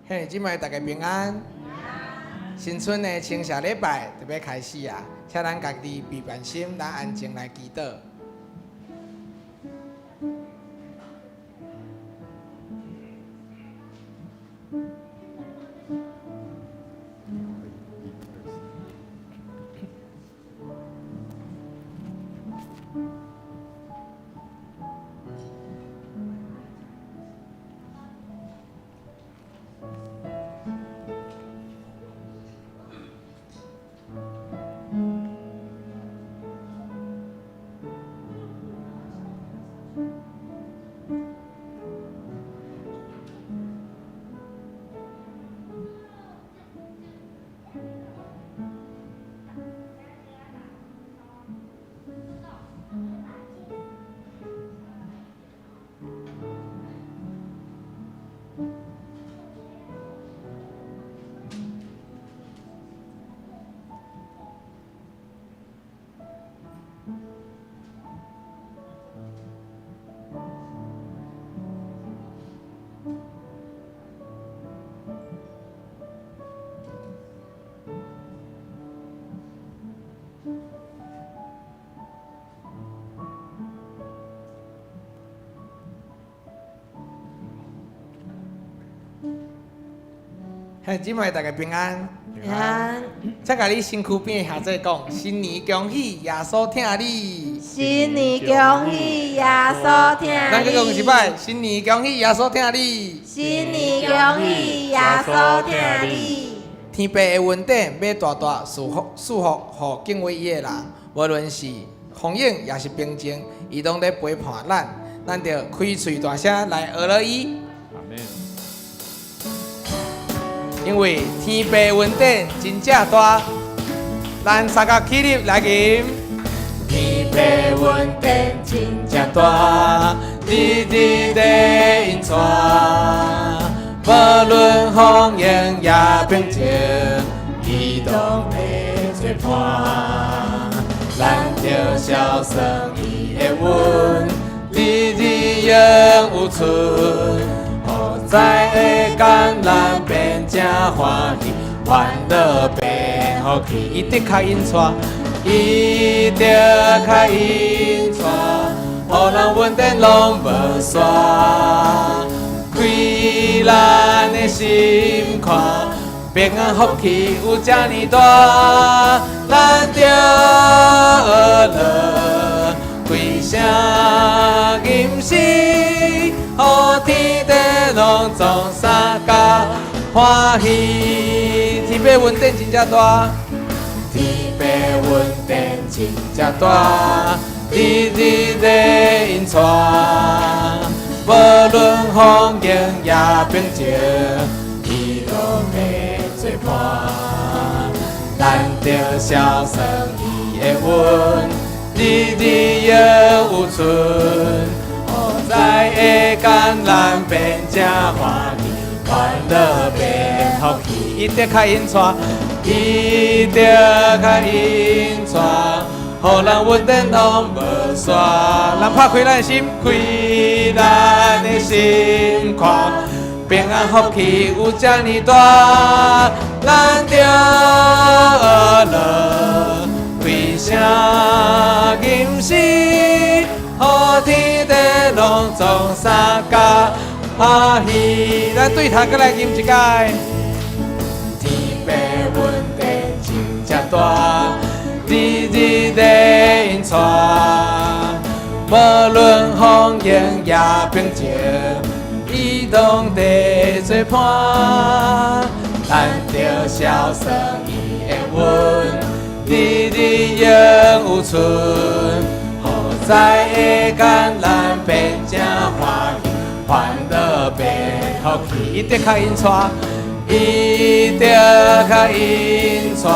嘿，今摆大家平安。新春的清明礼拜就要开始啊，请咱家己闭慢心，咱安静来祈祷。嘿，今摆大家平安。平安。再甲你身躯边的兄弟讲，新年恭喜，耶稣听你。新年恭喜，耶稣听咱去讲一你。摆，新年恭喜，耶稣听你。新年恭喜，耶稣听你。天父的恩典要大大祝福互敬畏伊的人，无论是风影也是平静，伊拢咧陪伴咱，咱着开喙大声来学了伊。阿门。因为天父的恩典真正大，咱三角起立来吟。天父的恩典真正大，日日在因带，无论风影也平静，伊拢会作伴。咱着孝顺伊的恩，日日永有存。在的感咱变正欢喜，欢乐变福气，伊得开因带，伊得开因带，互人恩典拢无煞，开咱的心看，平安福气有这呢大，咱着乐，归声吟诗。予天地拢总三甲欢喜，天父恩典真正大，天父恩典真正大，日日在因带，无论风景也平静，伊拢会作伴。咱着孝顺伊的恩，日日永有存。在的感咱变正欢喜，欢乐变福气，伊得开因带，伊得开因带，互人恩典拢无煞。咱拍开咱的心，开咱的心看，平安福气有这呢大，咱着乐，开声吟诗。予天地拢总三甲欢喜，咱对头过来吟一解。天父恩典真正大，日日在因带，无论风影也平静，伊拢在作伴。咱着孝顺伊的恩，日日永有存。在的感咱变正欢喜，欢乐变福气，伊得开因带，伊得开因带，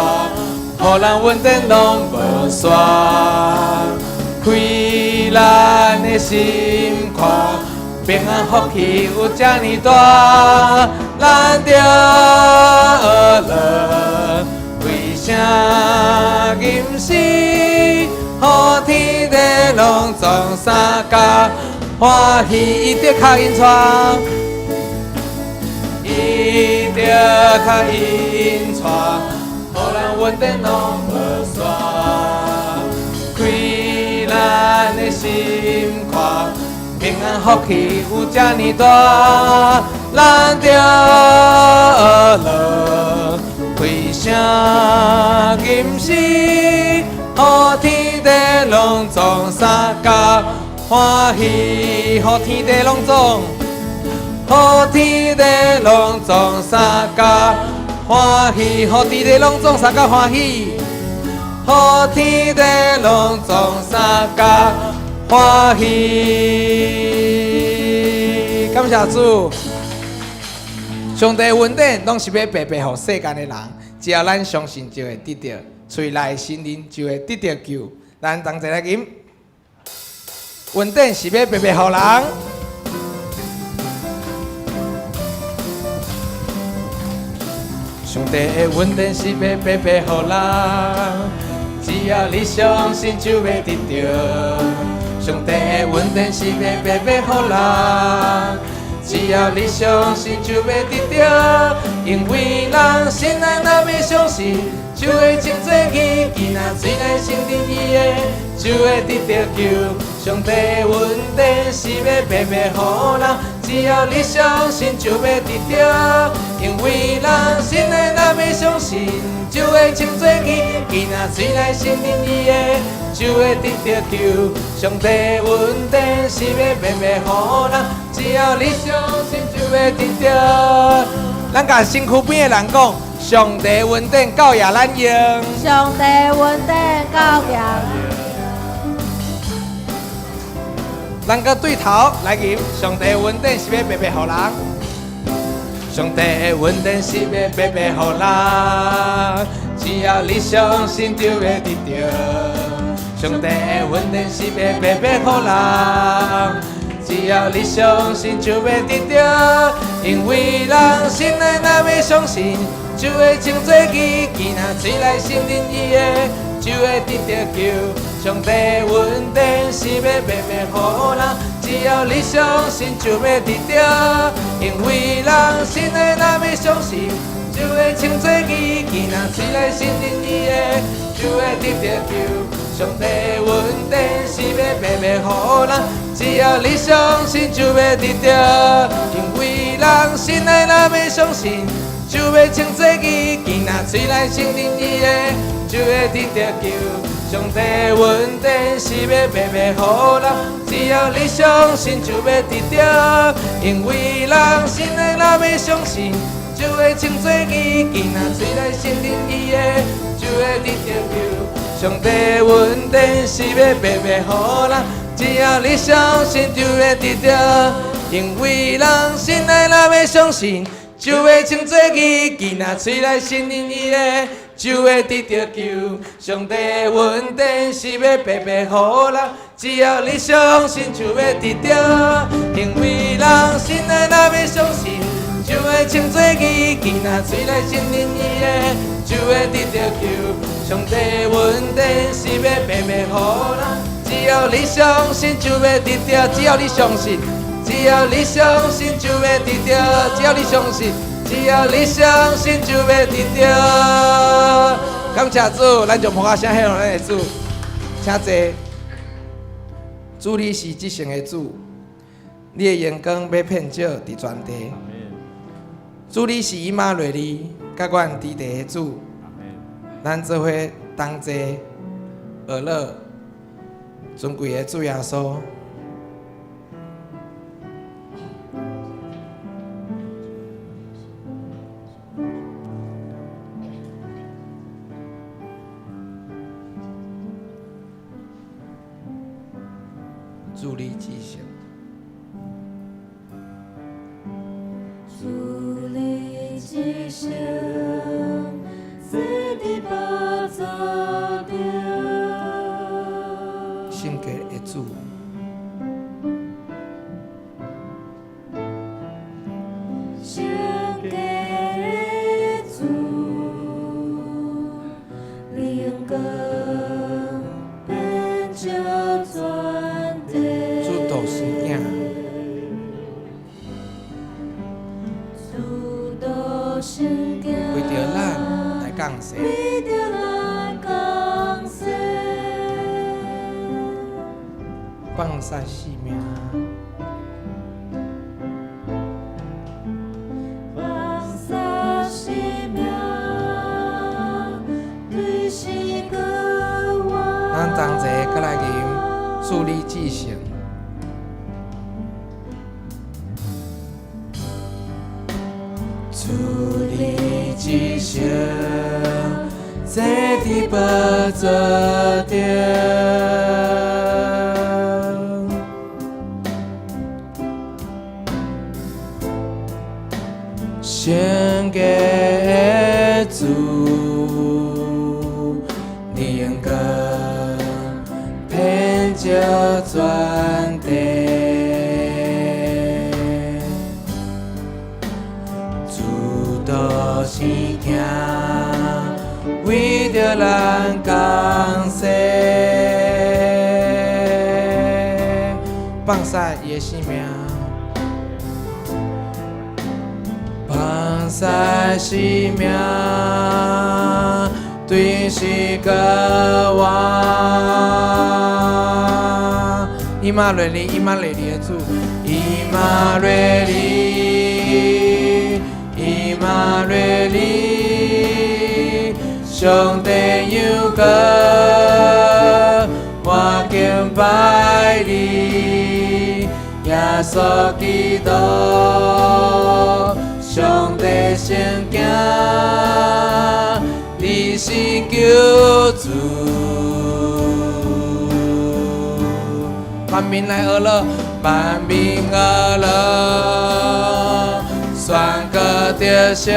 互人恩典拢无煞，开咱的心看，平安福气有这呢大，咱着乐，开声吟诗。予天地拢总三甲欢喜，伊得开因带，伊着较引带，互咱稳定拢无煞。开咱的心宽，平安福气有遮尼大，咱着落开声吟诗，互天地拢总三甲欢喜，互天地拢总。好天地拢总三甲欢喜，好天地拢总三甲欢喜，好天地拢总三甲欢喜。感谢主，上帝恩典拢是要白白予世间的人，只要咱相信就会得到，喙内心灵就会得到救。咱同齐来吟，恩典是要白白予人。上帝的恩典是要白白予人，只要你相信就会得到。上帝的恩典是要白白予人，只要你相信就会得到。因为人心内若要相信，就会种做义，囡仔水内信任伊的，就会得到救。上帝的恩典是要白白予人，只要你相信就会得到。因为人心内若要相信，就会种做义，囡仔水内信任伊的，就会得到救。上帝的恩典是要白白予人，只要你相信就会得到。咱甲身躯边的人讲，上帝恩典教也咱用。上帝恩典教也。咱个对头来吟，上帝恩典是要白白予人。上帝的恩典是要白白予人，只要你相信就会得到。上帝的恩典是要白白予人，只要你相信就会得到。因为人心内若要相信，就会种做义，囡仔水内信任伊的，就会得到救。上帝的恩典是要白白予人，只要你相信就会得到。因为人心内若要相信，就会种做义，囡仔水内信任伊的，就会得到救。上帝的恩典是要白白予人，只要你相信就会得到。因为人心内若要相信，就会种做义，囡仔水内信任伊的，就会得到救。上帝的恩典是要白白予人，只要你相信就会得到。因为人心内若要相信，就会种做义，囡仔水内信任伊的，就会得到救。上帝的恩典是要白白予人，只要你相信就会得到。因为人心内若要相信，就会种做义，囡仔水内信任伊的，就会得到救。上帝的恩典是要白白予人，只要你相信就会得到。因为人心内若要相信，就会种做义，囡仔水内信任伊的，就会得到救。上帝的恩典是要白白予人，只要你相信就会得到。只要你相信，只要你相信就会得到。只要你相信，只要你相信就会得到。感谢主，咱就捧下声献给咱的主，请坐。主你是至圣的主，你的眼光要遍照伫全地。主你是以马内利，甲阮伫地的主。咱做伙同齐学乐，尊贵的主耶稣。主你至圣，主你至圣。在你宝座中，圣洁的主，圣洁的主，你用光遍照全地。主导生囝，主世。为着咱降世，放下性命，放下生命，对世界我。咱同齐搁来吟助力记性。助力记性，这地不做着。献给主，你恩根偏就转地，主都是行，为着咱降世，放下伊的性命。放下生命，对世界我。以马内利，以马内利的主，以马内利，以马内利，上帝有个，我敬拜你，耶稣基督。上帝圣经，你是救主。万民来而乐，万民而乐，宣告着声，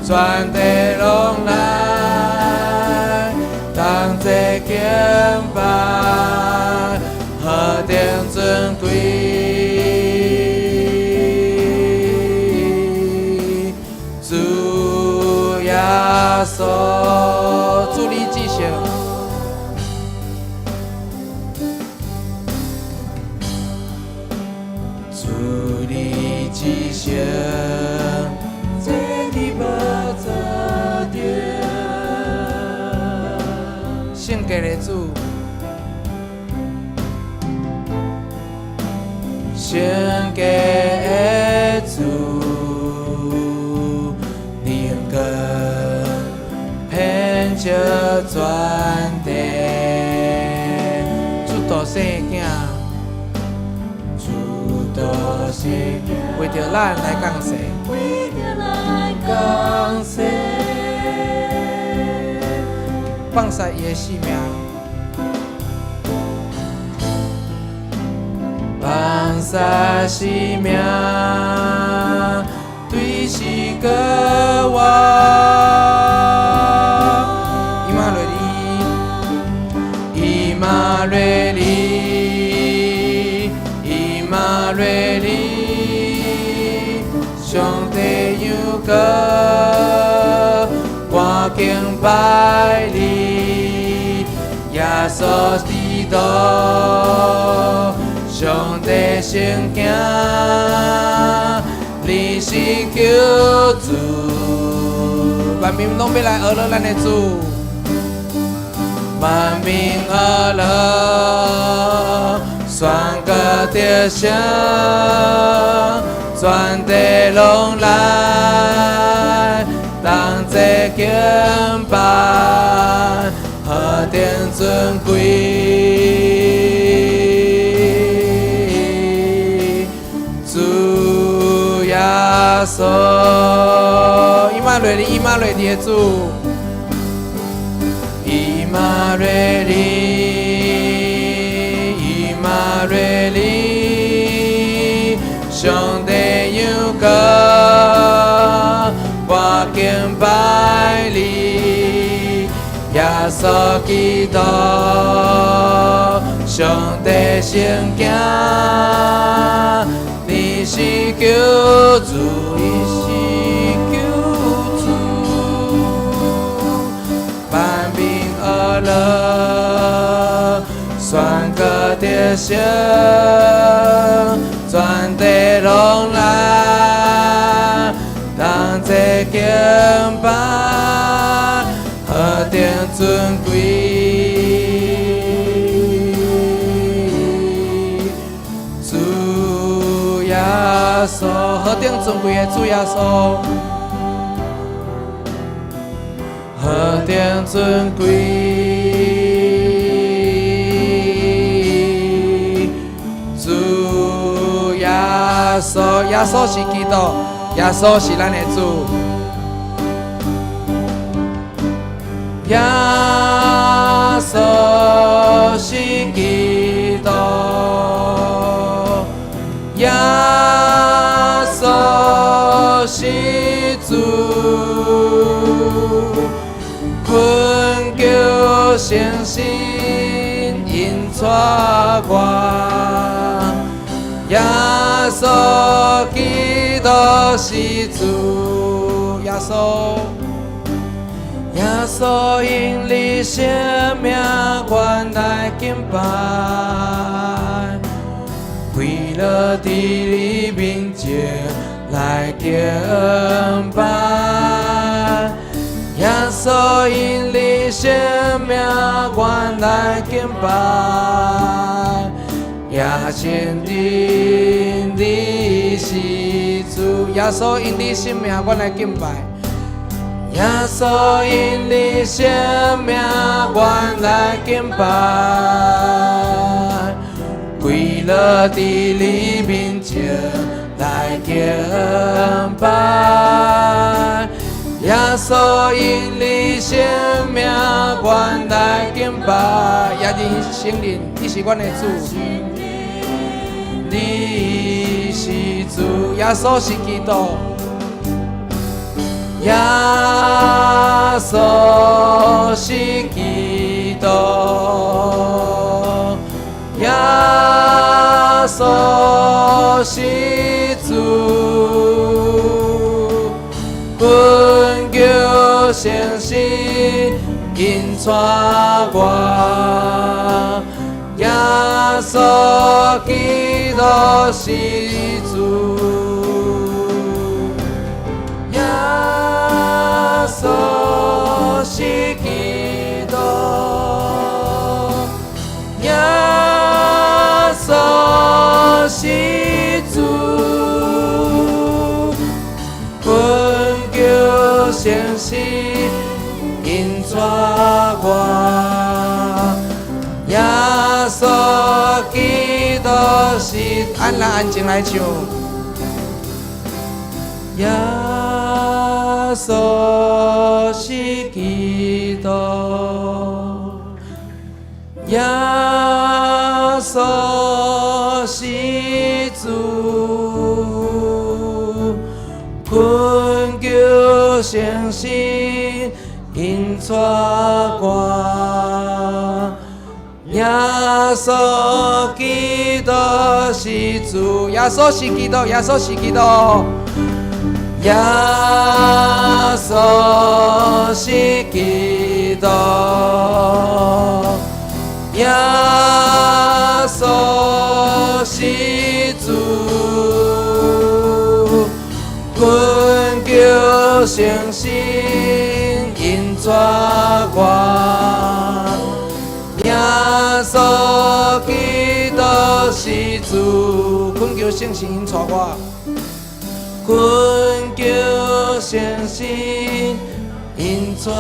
全地拢来，同齐敬拜，何等尊贵。耶稣，助力记性，助力记性，这你不做着，献给了主，献给主。就转地，主道生囝，主道生囝，为着咱来降世，为着咱降世，放下伊的性命，放下生命，对世界我。以马内利，以马内利，上帝有个，我敬拜你，耶稣基督，上帝圣经，你是救主，万民拢要来学乐咱的主。万民而乐，宣告着声，全地拢来，同齐敬拜，何等尊贵，主耶稣，以马内利，以马内利的主。以马内利，以马内利，上帝有个，我敬拜你，耶稣基督，上帝圣经，你是救主，你是救主。乐，宣告着声，全地拢来，同齐地敬拜，何等尊贵，主耶稣，何等尊贵的主耶稣，何等尊贵，主耶稣，耶稣是基督。耶稣是咱的主，耶稣是基督，耶稣是主，困求诚心因带我，耶稣基督是主，耶稣，耶稣因你生命原来敬拜，为了伫你面前来敬拜，耶稣因你生命原来敬拜，也承认你是主，耶稣因你生命原来敬拜，耶稣因你生命原来敬拜，为了伫你面前来敬拜，耶稣因你生命原来敬拜，也承认你是阮的主，你是主，耶稣是基督，耶稣是基督，耶稣是主，困求诚心因带我，耶稣基督是主，耶稣是基督，耶稣是主，困求诚心因带我，耶稣基督是，安静来唱，耶稣是基督，耶稣是主，困求诚心因带我，耶稣基督是主，耶稣是基督，耶稣是基督，耶稣是基督，耶稣是主，困求诚心因带我，耶稣基督是主，困求诚心因带我，困求诚心因带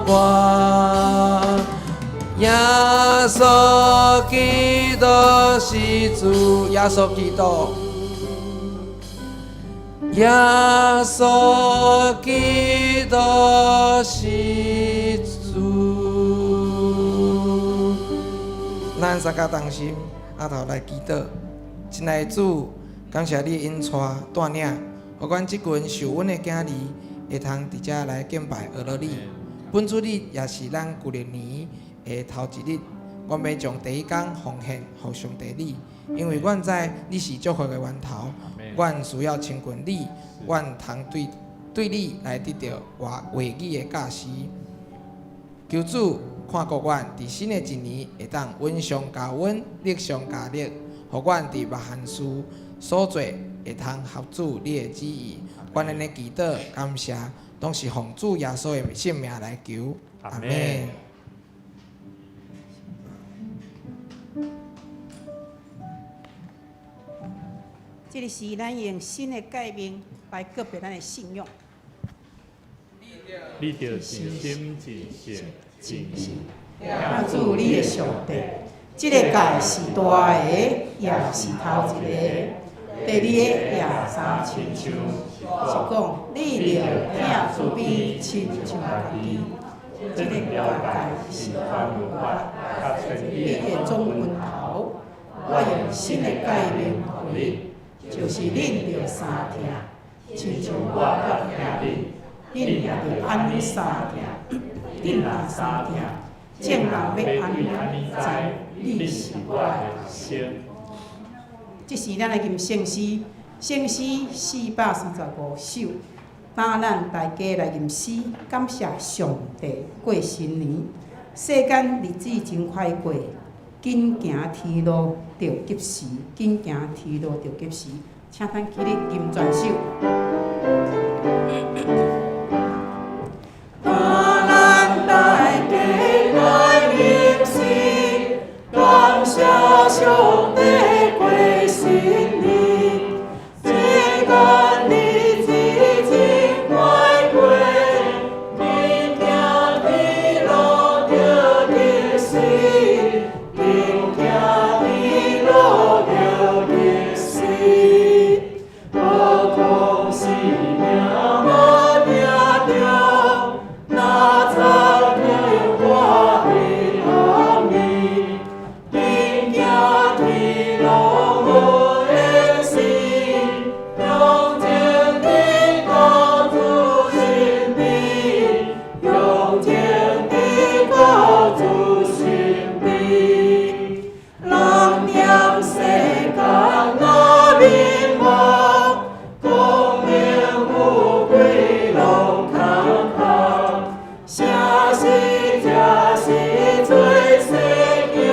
我，耶稣基督是主，耶稣基督，耶稣基督是主。咱三家同心，阿头来祈祷，亲爱的主，感谢你引带带领，互阮即群受恩的囝儿会通伫遮来敬拜学了你。本主日也是咱旧历年的头一日，阮要将第一天奉献互上帝你，因为阮知你是祝福的源头，阮需要亲近你，阮通对你来得到话语的教示。求主看顾阮伫新的一年会当温上加温，力上加力，互阮伫万事所做会通合主你的旨意，愿咱的祈祷感谢，拢是奉主耶稣的圣名来求，阿门。这个是咱用新的界面来告别咱的信仰。你着尽心尽性尽意，帮助你的上帝。这个界是大的，也是头一个。第二个也三亲像，是讲你着听主边亲像家己。这个了解是番文法，你的总分头。我用新的界面予你，就是恁着三听，亲像我甲听恁。恁也着安尼三听，恁若三听，众人要安尼知你是我的先。这是咱的吟圣诗，圣诗435首，打咱大家来吟诗，感谢上帝过新年，世间日子真快过，紧行天路着及时，紧行天路着及时，请咱起立吟全首。上帝过新年，这个日子真快过，你行天路着及时，你行天路着及时，何况是命无命着，哪曾叫我的暗暝？天路无限时，用情的告主身边，用情的告主身边。人念世间那面目，功名富贵拢空空，啥是正是最世行。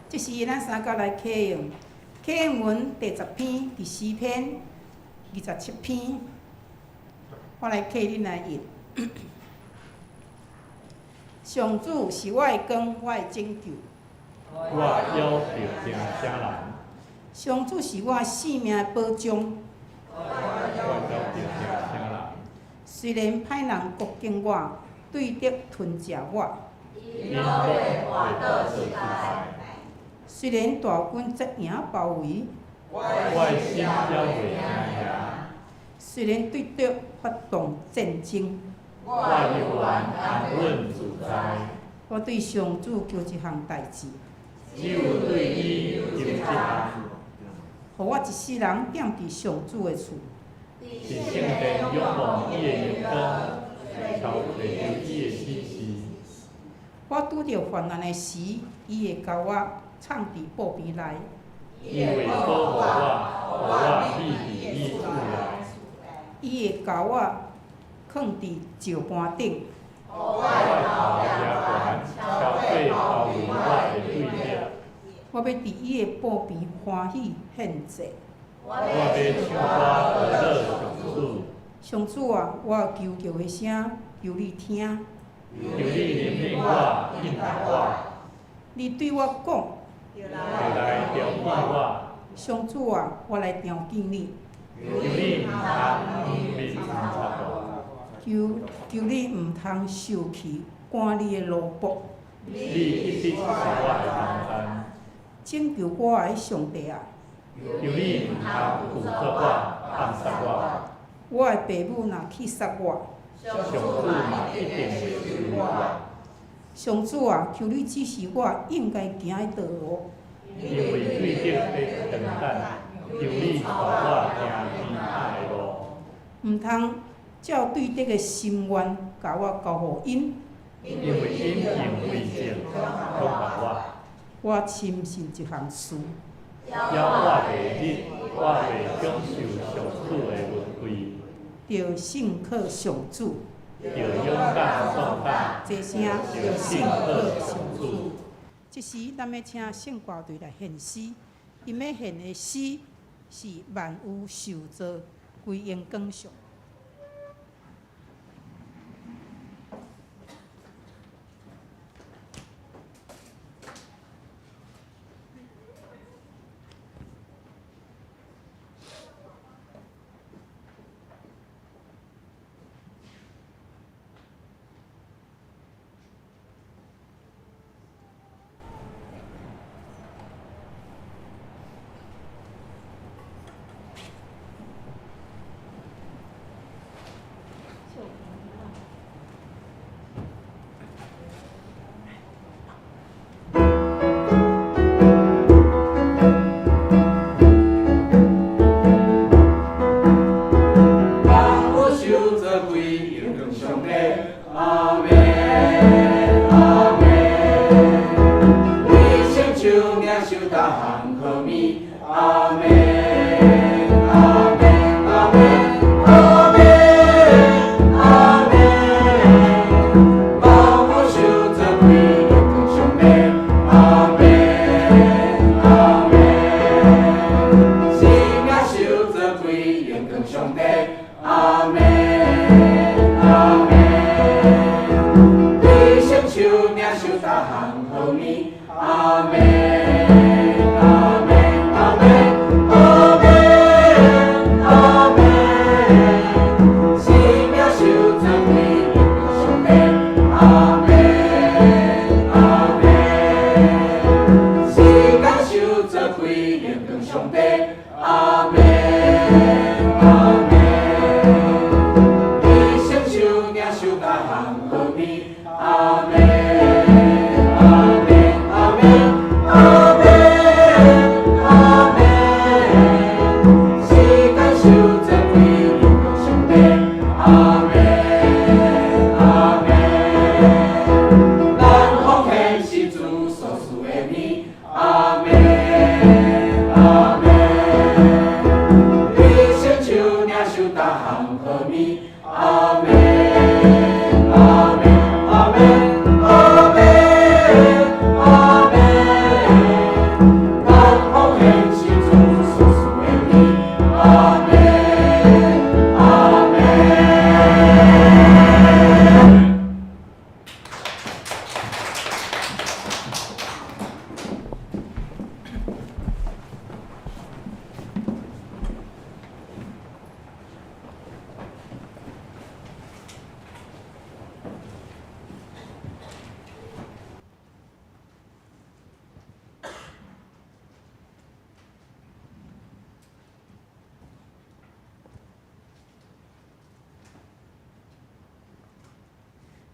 这是咱三角来启用，启用文第10篇，第4篇，27篇，我来启恁来译。上主是我的光，我的拯救。我要着听啥人？上主是我性命的保障。我要着听啥人？虽然歹人攻击我，对敌吞食我。因为我倒是在。虽然大军阵营包围，我的心也袂惊吓。虽然对敌发动战争，我犹原安稳自在。我对上主求一项代志，只有对伊求一项，互我一世人踮伫上主的厝，是圣殿仰望伊的眼光，朝着伊的指示。我拄着患难的时，伊会甲我藏伫布边内。伊会保护我秘伫伊厝内。伊会甲我放伫石盘顶，我的头也悬，超过包围我的对壁。我要伫伊的步边欢喜献祭。我要唱歌和乐上主。上主啊，我求救的声，求你听。求你怜悯我，应答我。你对我讲，就来调戏我。上主啊，我来朝见你。求你毋通面插我。求你毋通受气赶你的奴仆。你一直是我的同伴。拯救我的上帝啊！求你毋通负责我、暗杀我。我的爸母若去杀我，上主嘛一定会救我。上主啊，求你指示我应该行的道路。因为对敌要长等，求你带我行天下的路。毋通照对敌的心愿，甲我交互因。因为因用为正恐吓我。我深信一项事，要我袂日，我袂享受上主的恩惠。着信靠上主，着勇敢壮胆，这声着信靠上主。这时，咱要请圣歌队来献诗，因要献的诗是万有受造，归因广上。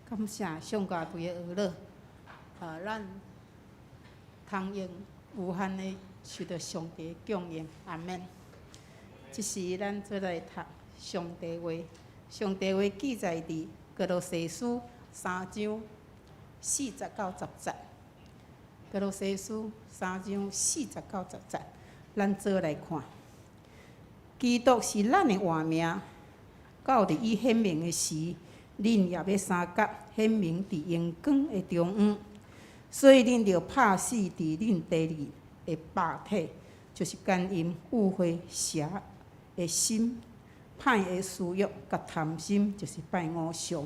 感谢上教队的娱乐，咱通用有限的受到上帝供应，阿免。即时咱做来读上帝话，上帝话记载伫哥罗西书3章40到10节，哥罗西书3章40到10节，咱做来看，基督是咱的活命，到伫伊显明的时，恁也要三角显明伫阳光的中央，所以恁着拍死伫恁第二个肉体，就是奸淫、污秽、邪的心、歹的私欲、甲贪心，就是拜偶像。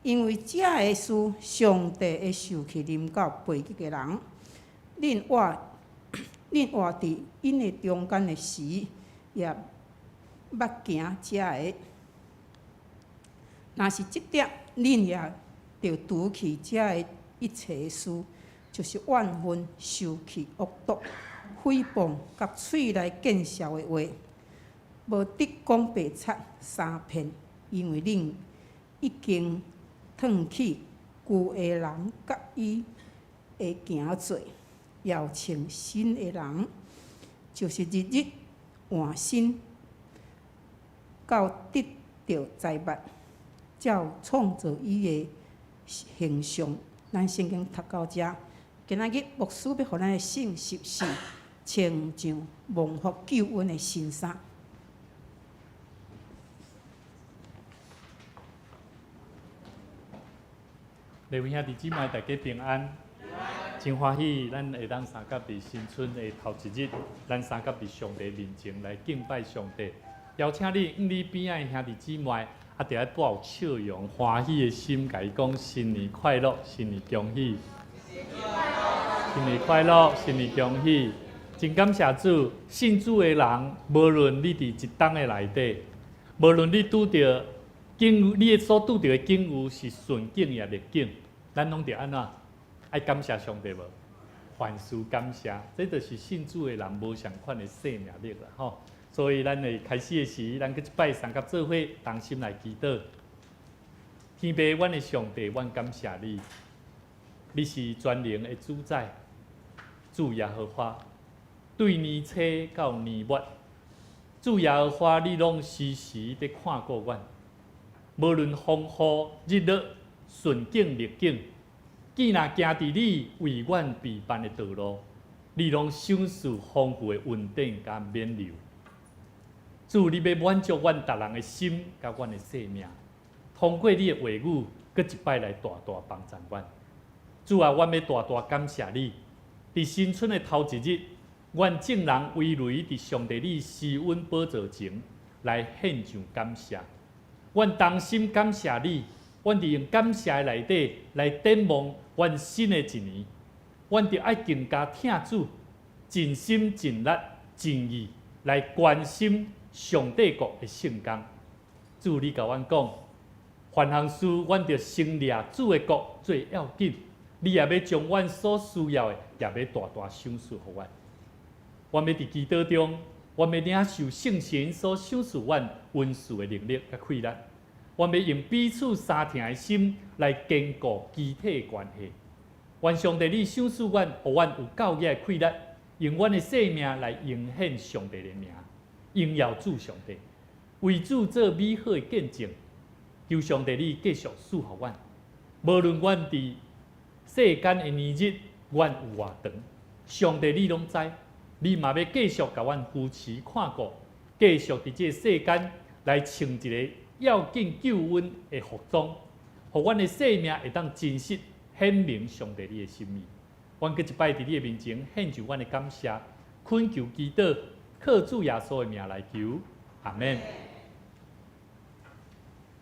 因为这个事，上帝会受去临到背逆的人。恁活伫因的中间的时，也捌行这个。若是即点，恁也着除去这个一切的事，就是怨恨、受气、恶毒、诽谤，甲喙内见笑的话，无得讲白贼三骗，因为恁已经脱去旧的人，甲伊的行做，要穿新的人，就是日日换新，到得到财物，照创造伊的形象。咱圣经读到遮，今仔日牧师要互咱的信息是穿上蒙福救恩的新衫。各位兄弟姊妹，大家平安，真欢喜，咱会当三甲伫新春的头一日，咱三甲伫上帝面前来敬拜上帝。邀请你边仔的兄弟姊妹，啊，着爱抱有笑容、欢喜的心，甲伊讲新年快乐，新年恭喜，新年快乐，新年恭喜。真感谢主，信主的人，无论你伫一冬的内底，无论你拄着境，你所拄着的境遇是顺境也逆境。咱拢着安怎？爱感谢上帝无？凡事感谢，这就是信主的人无相款的生命力啦吼。所以咱会开始的时，咱去一拜三甲做伙，同心来祈祷。天父，阮的上帝，阮感谢你，你是全能的主宰，主耶和华。对年初到年末，主耶和华，你拢时时伫看顾阮，无论风雨日落。顺境逆境，既若行伫你为阮备办的道路，你拢享受丰富的稳定甲免流。主，你要满足阮逐人的心甲阮的生命，通过你的话语，搁一摆来大大帮助阮。主啊，阮要大大感谢你，伫新春的头一日，阮众人围垒伫上帝你施恩宝座前来献上感谢。阮同心感谢你。阮伫用感谢的内底来展望阮新的一年，阮着爱更加听主，尽心尽力尽意来关心上帝国的圣工。主，你甲阮讲，凡项事阮着先立主的国最要紧，你也要将阮所需要的，也要大大赏赐互阮。阮要伫祈祷中，阮要领受圣神所赏赐阮恩赐的能力甲气力。阮要用彼此相挺的心来坚固肢体的关系。愿上帝你赏赐阮，互阮有够额的气力，用阮的生命来迎献上帝的名，荣耀主上帝，为主做美好的见证。求上帝你继续赐予阮，无论阮伫世间的年日，阮有偌长，上帝你拢知，你嘛要继续甲阮扶持看顾，继续伫这世间来穿一个要紧救恩的服装，互阮的生命会当真实显明上帝你的心意。阮搁一摆伫你的面前献上阮的感谢，恳求祈祷，靠主耶稣的名来求，阿门。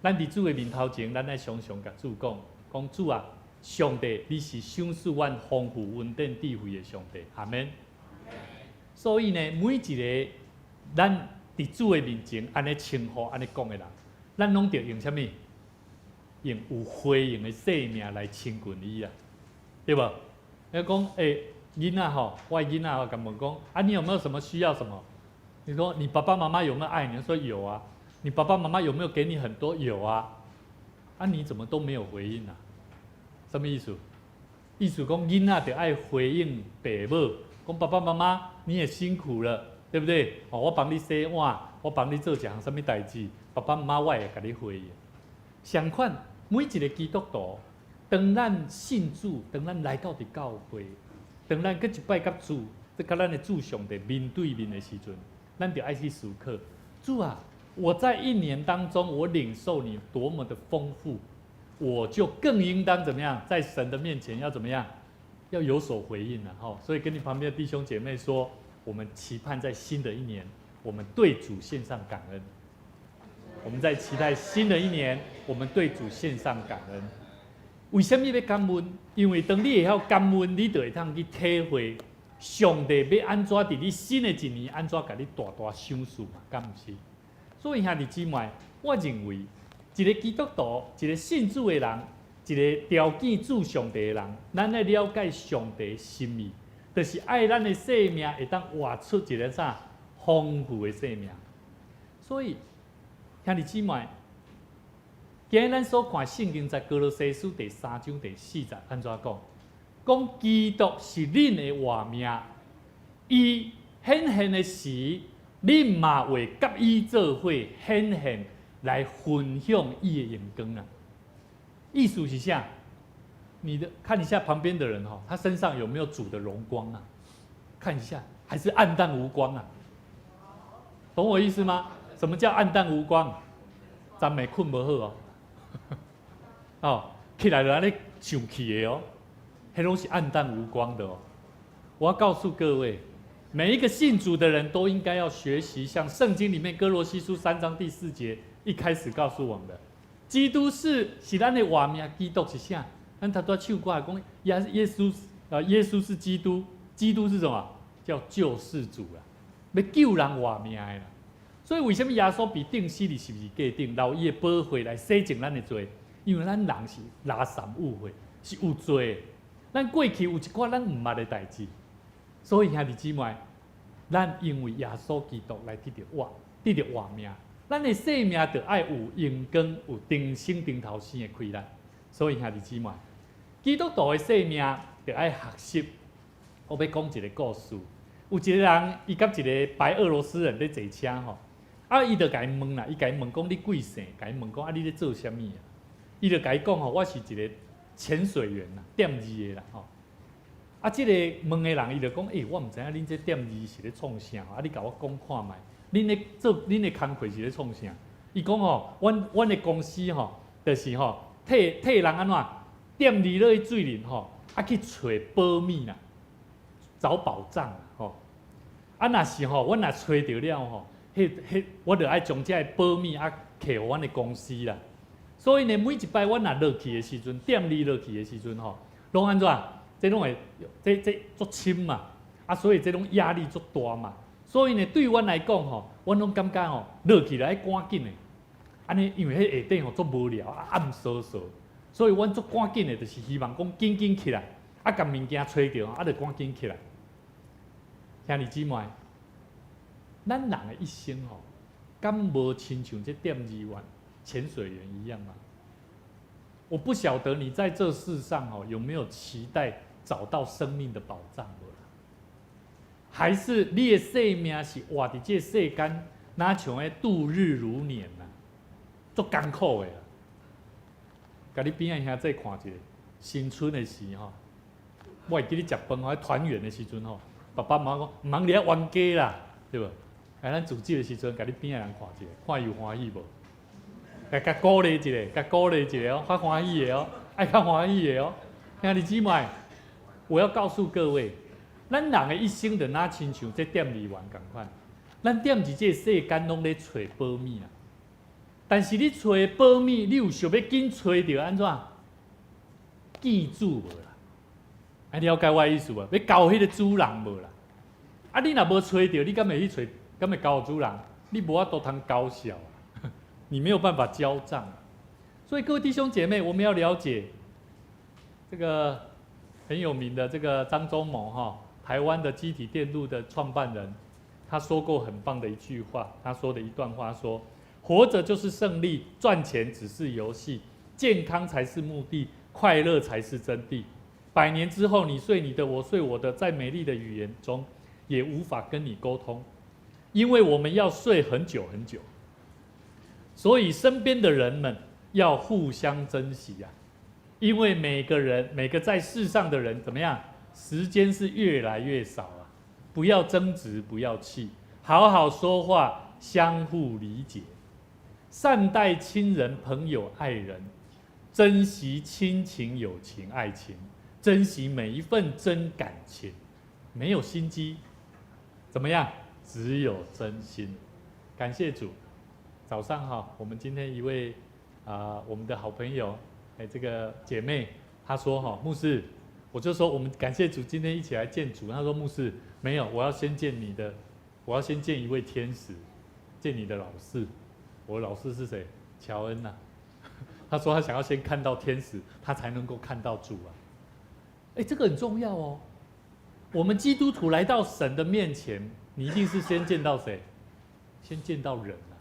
咱伫主的面头前，咱爱常常甲主讲，讲主啊，上帝你是赏赐阮丰富稳定智慧的上帝，阿门。所以呢，每一个咱伫主的面前安尼称呼、安尼讲的人。咱拢着用啥物？用有回应的生命来亲近伊啊，对无？要讲囡仔吼，我囡仔敢问讲啊，你有没有什么需要什么？你说你爸爸妈妈有没有爱你？说有啊。你爸爸妈妈有没有给你很多？有啊。啊，你怎么都没有回应啊？什么意思？意思讲囡仔着爱回应爸母，讲爸爸妈妈你也辛苦了，对不对？哦，我帮你洗碗，我帮你做一项什么代志？爸爸妈妈我会甲你回应。相款，每一个基督徒，当咱信主，当咱来到伫教会，当咱搁一摆甲主跟咱的主上帝面对面的时阵，咱就爱去思考，主啊，我在一年当中，我领受你多么的丰富，我就更应当怎么样，在神的面前要怎么样，要有所回应了哈。所以跟你旁边的弟兄姐妹说，我们期盼在新的一年，我们对主献上感恩。我们在期待新的一年，我们对主献上感恩。为什么要感恩？因为当你会晓感恩，你就会通去体会上帝要安怎伫你新的一年安怎甲你大大赏赐嘛，敢毋是？所以兄弟姊妹，我认为一个基督徒，一个信主的人，一个条件主上帝的人，咱来了解上帝的心意，就是爱咱的生命会当活出一个啥丰富的生命。所以兄弟姊妹，今日咱所看圣经在哥罗西书第3章第4节安怎讲？讲基督是恁的活命，伊显现的时，恁嘛会甲伊做伙显现来分享伊的荣光啊！意思是啥？看一下旁边的人哈，他身上有没有主的荣光啊？看一下，还是暗淡无光啊？懂我意思吗？什么叫暗淡无光？昨暝困无好哦，哦，起来就安尼上气的哦，迄拢是暗淡无光的哦。我要告诉各位，每一个信主的人都应该要学习，像圣经里面哥罗西书3章第4节一开始告诉我们的，基督是咱的活命，基督是啥？咱头拄唱歌讲耶稣是基督，基督是什么？叫救世主啦，要救人活命的啦。所以为什么耶稣被钉死哩？是不是假定留伊的宝血来洗净咱的罪？因为咱人是拉散误会，是有罪的。咱过去有一寡咱唔捌的代志，所以兄弟姊妹，咱因为耶稣基督来得到活命，咱的生命就爱有荣光、有重生重头生的开展。所以兄弟姊妹，基督徒的生命就爱学习。我要讲一个故事，有一个人，伊甲一个白俄罗斯人咧坐车吼。伊就甲伊问啦，伊甲伊问讲你贵姓？甲伊问讲你咧做啥物啊？伊就甲伊讲吼，我是一个潜水员啦，点字的啦吼。即个问的人伊就讲，我毋知影恁这点字是咧创啥，你甲我讲看觅，恁的工课是咧创啥？伊讲吼，阮的公司吼，就是吼替人安怎点字落去水里吼，去找宝米啦，找宝藏啦吼。若是吼，阮若找着了吼。我就爱将这个保密摕互阮的公司啦。所以呢，每一摆阮若落去的时阵，点字落去的时阵吼，拢安怎？这拢会这足深嘛，所以这种压力足大嘛。所以呢，对阮来讲吼，阮拢感觉吼，落去来赶紧的。安尼，因为迄下底吼足无聊，暗扫扫，所以阮足赶紧的，就是希望讲紧起来，甲物件找着，就赶紧起来。兄弟姊妹。咱人的一生吼，敢无亲像这点字员、潜水员一样吗？我不晓得你在这世上吼有没有期待找到生命的宝藏无啦？还是你的生命是活伫这世间，哪像咧度日如年呐，足艰苦的啦。甲你边仔兄弟看一下，新春的时吼，我会记你食饭吼，团圆的时阵吼，爸爸妈妈讲唔通你冤家啦，对无？咱自己的时阵，甲你边仔人看一下，看有欢喜无？甲鼓励一下，甲鼓励一下哦，较欢喜的哦，爱较欢喜的哦。兄弟姊妹，我要告诉各位，咱人的一生就哪亲像这点字员共款，咱点字这世间拢咧找宝米啦。但是你找宝米，你有想要紧找着安怎？记住无啦？了解我的意思无？要交迄个主人无啦？你若无找着，你敢会去找？敢会交主人？你无法度通交小，你没有办法交账。所以各位弟兄姐妹，我们要了解这个很有名的这个张忠谋哈，台湾的基体电路的创办人，他说过很棒的一句话，他说的一段话说：活着就是胜利，赚钱只是游戏，健康才是目的，快乐才是真谛。100年之后，你睡你的，我睡我的，在美丽的语言中也无法跟你沟通。因为我们要睡很久很久，所以身边的人们要互相珍惜啊！因为每个在世上的人怎么样，时间是越来越少啊。不要争执，不要气，好好说话，相互理解，善待亲人、朋友、爱人，珍惜亲情、友情、爱情，珍惜每一份真感情，没有心机，怎么样？只有真心。感谢主。早上好，我们今天一位我们的好朋友，这个姐妹，她说牧师，我就说我们感谢主，今天一起来见主。她说牧师没有，我要先见一位天使，见你的老师。我的老师是谁？乔恩呐。她说她想要先看到天使，她才能够看到主啊。这个很重要哦。我们基督徒来到神的面前，你一定是先见到谁？先见到人啊。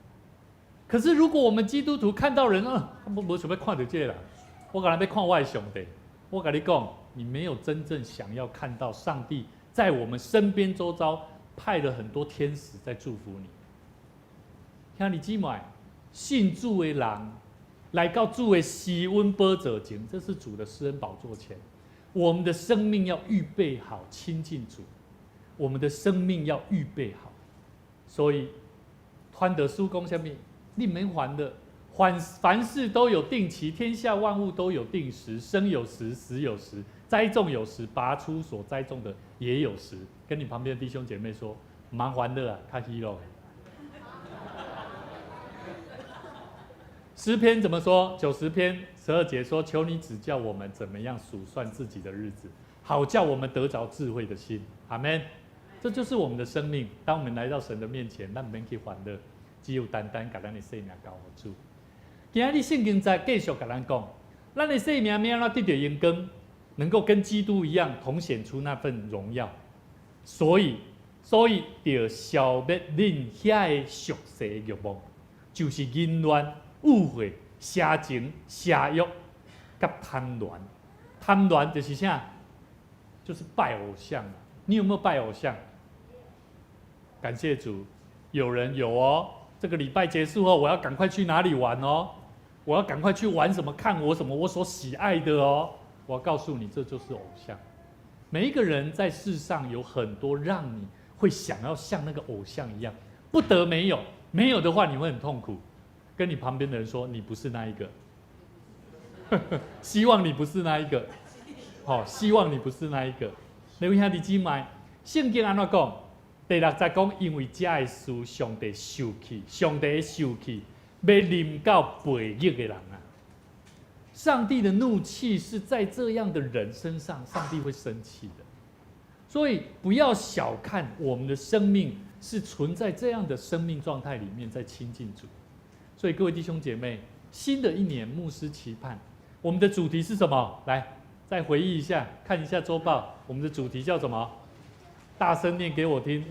可是如果我们基督徒看到人我准备看到这个啦，我可能要看我的上帝。我跟你讲，你没有真正想要看到上帝在我们身边周遭派了很多天使在祝福你。兄弟姊妹，信主的人来到主的施恩宝座前，这是主的施恩宝座前，我们的生命要预备好亲近主，我们的生命要预备好。所以传道书讲什么？你们还的，凡事都有定期，天下万物都有定时，生有时，死有时，栽种有时，拔出所栽种的也有时。跟你旁边的弟兄姐妹说，蛮还的啊，看希咯。诗篇怎么说？90篇12节说：“求你指教我们怎么样数算自己的日子，好叫我们得着智慧的心。”阿们。这就是我们的生命。当我们来到神的面前，咱免去烦恼，只有单单把咱的生命交给主。今日圣经在继续跟咱讲，咱的生命要安怎得到荣光，能够跟基督一样同显出那份荣耀。所以要消灭恁遐的俗世欲望，就是淫乱、误会、邪情、邪欲、跟贪婪。贪婪就是啥？就是拜偶像。你有没有拜偶像？感谢主，有人有哦。这个礼拜结束后，我要赶快去哪里玩哦？我要赶快去玩什么？看我什么我所喜爱的哦。我要告诉你，这就是偶像。每一个人在世上有很多让你会想要像那个偶像一样，不得没有，没有的话你会很痛苦。跟你旁边的人说，你不是那一个。希望你不是那一个。希望你不是那一个。你兄弟姊妹，圣经安怎讲？第6节讲，因为这的事，上帝受气，上帝受气，要临到悖逆的人啊！上帝的怒气是在这样的人身上，上帝会生气的。所以不要小看我们的生命是存在这样的生命状态里面，在亲近主。所以各位弟兄姐妹，新的一年，牧师期盼我们的主题是什么？来，再回忆一下，看一下周报，我们的主题叫什么？大声念给我听。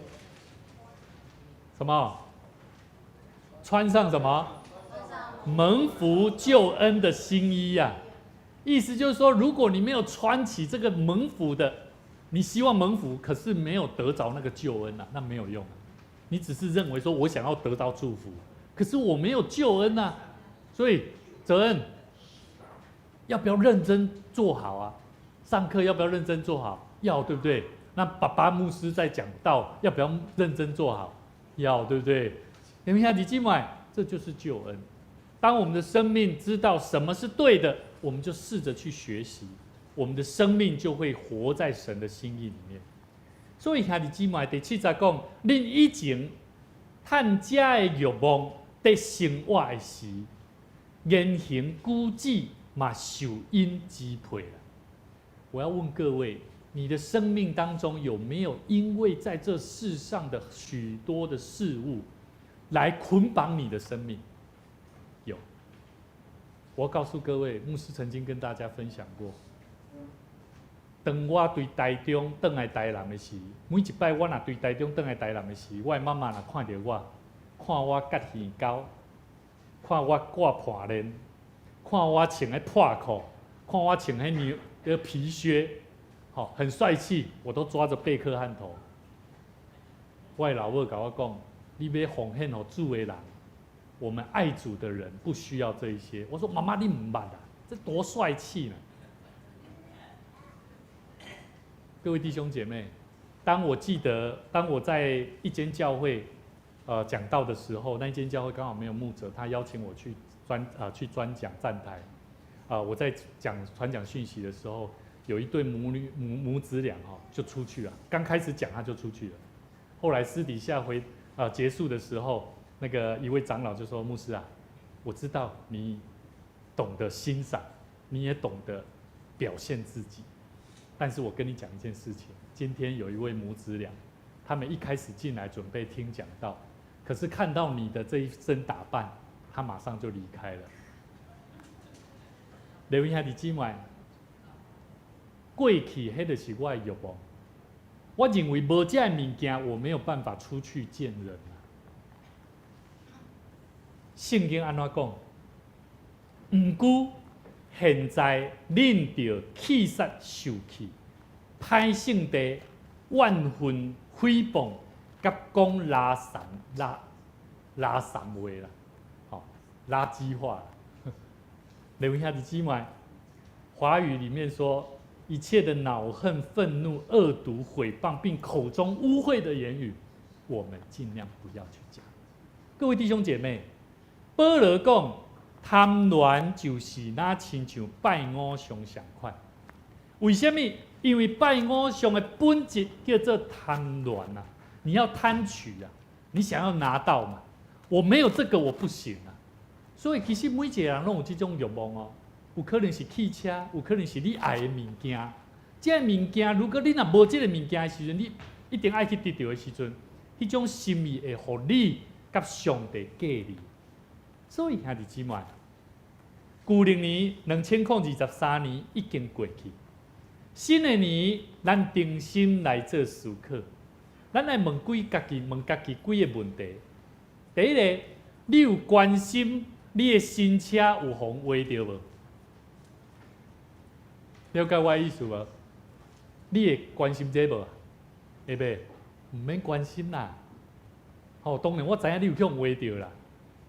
什么？穿上什么？蒙福救恩的新衣呀！意思就是说，如果你没有穿起这个蒙福的，你希望蒙福，可是没有得着那个救恩啊，那没有用啊。你只是认为说我想要得到祝福，可是我没有救恩啊。所以责任要不要认真做好啊？上课要不要认真做好？要，对不对？那爸爸牧师在讲道，要不要认真做好？要，对不对？你们看，你今晚这就是救恩。当我们的生命知道什么是对的，我们就试着去学习，我们的生命就会活在神的心意里面。所以兄弟姊妹，第7节讲，恁以前趁家的欲望在生活的时，言行举止嘛受因支配了。我要问各位，你的生命当中有没有因为在这世上的许多的事物来捆绑你的生命？有。我告诉各位，牧师曾经跟大家分享过，当我对台中转来台南的时，每一摆我若对台中转来台南的时，我的妈妈若看到我，看我割耳膏，看我挂破链，看我穿的破裤，看我穿那皮靴，很帅气，我都抓着贝克汉头。我的老母跟我讲，你要奉献给主的人，我们爱主的人不需要这一些。我说妈妈，你不捌啊，这多帅气呢！各位弟兄姐妹，当我在一间教会，讲道的时候，那间教会刚好没有牧者，他邀请我去专讲站台，我在传讲讯息的时候，有一对母子俩就出去了，刚开始讲他就出去了，后来私底下结束的时候，那个一位长老就说：“牧师啊，我知道你懂得欣赏，你也懂得表现自己，但是我跟你讲一件事情。”今天有一位母子俩，他们一开始进来准备听讲道，可是看到你的这一身打扮，他马上就离开了。各位兄弟姊妹，过去迄就是我的欲望。我认为无这物件，我没有办法出去见人啊。圣经安怎讲？毋久，现在恁着气煞受气。歹性地万分诽谤，甲讲拉散话啦，垃圾话啦。各位兄弟姊妹，华语里面说，一切的恼恨、愤怒、恶毒、毁谤，并口中污秽的言语，我们尽量不要去讲。各位弟兄姐妹，保罗讲，贪婪就是那亲像拜偶像相款。为什么？因为拜偶像的本质叫做贪婪啊，你要贪取啊，你想要拿到嘛，我没有这个我不行啊。所以其实每一个人都有这种欲望哦，有可能是汽车，有可能是你爱的物件。这个物件，如果你若无这个物件的时阵，你一定爱去得到的时阵，迄种心意会互你甲上帝隔离。所以兄弟姊妹，旧历年2023年已经过去。新的年，咱定心来做思考，咱来问家己几个问题。第一个，你有关心你的新车有互划着无？了解我的意思无？你会关心这无？会袂？唔免关心啦。当然我知影你有去互划着啦。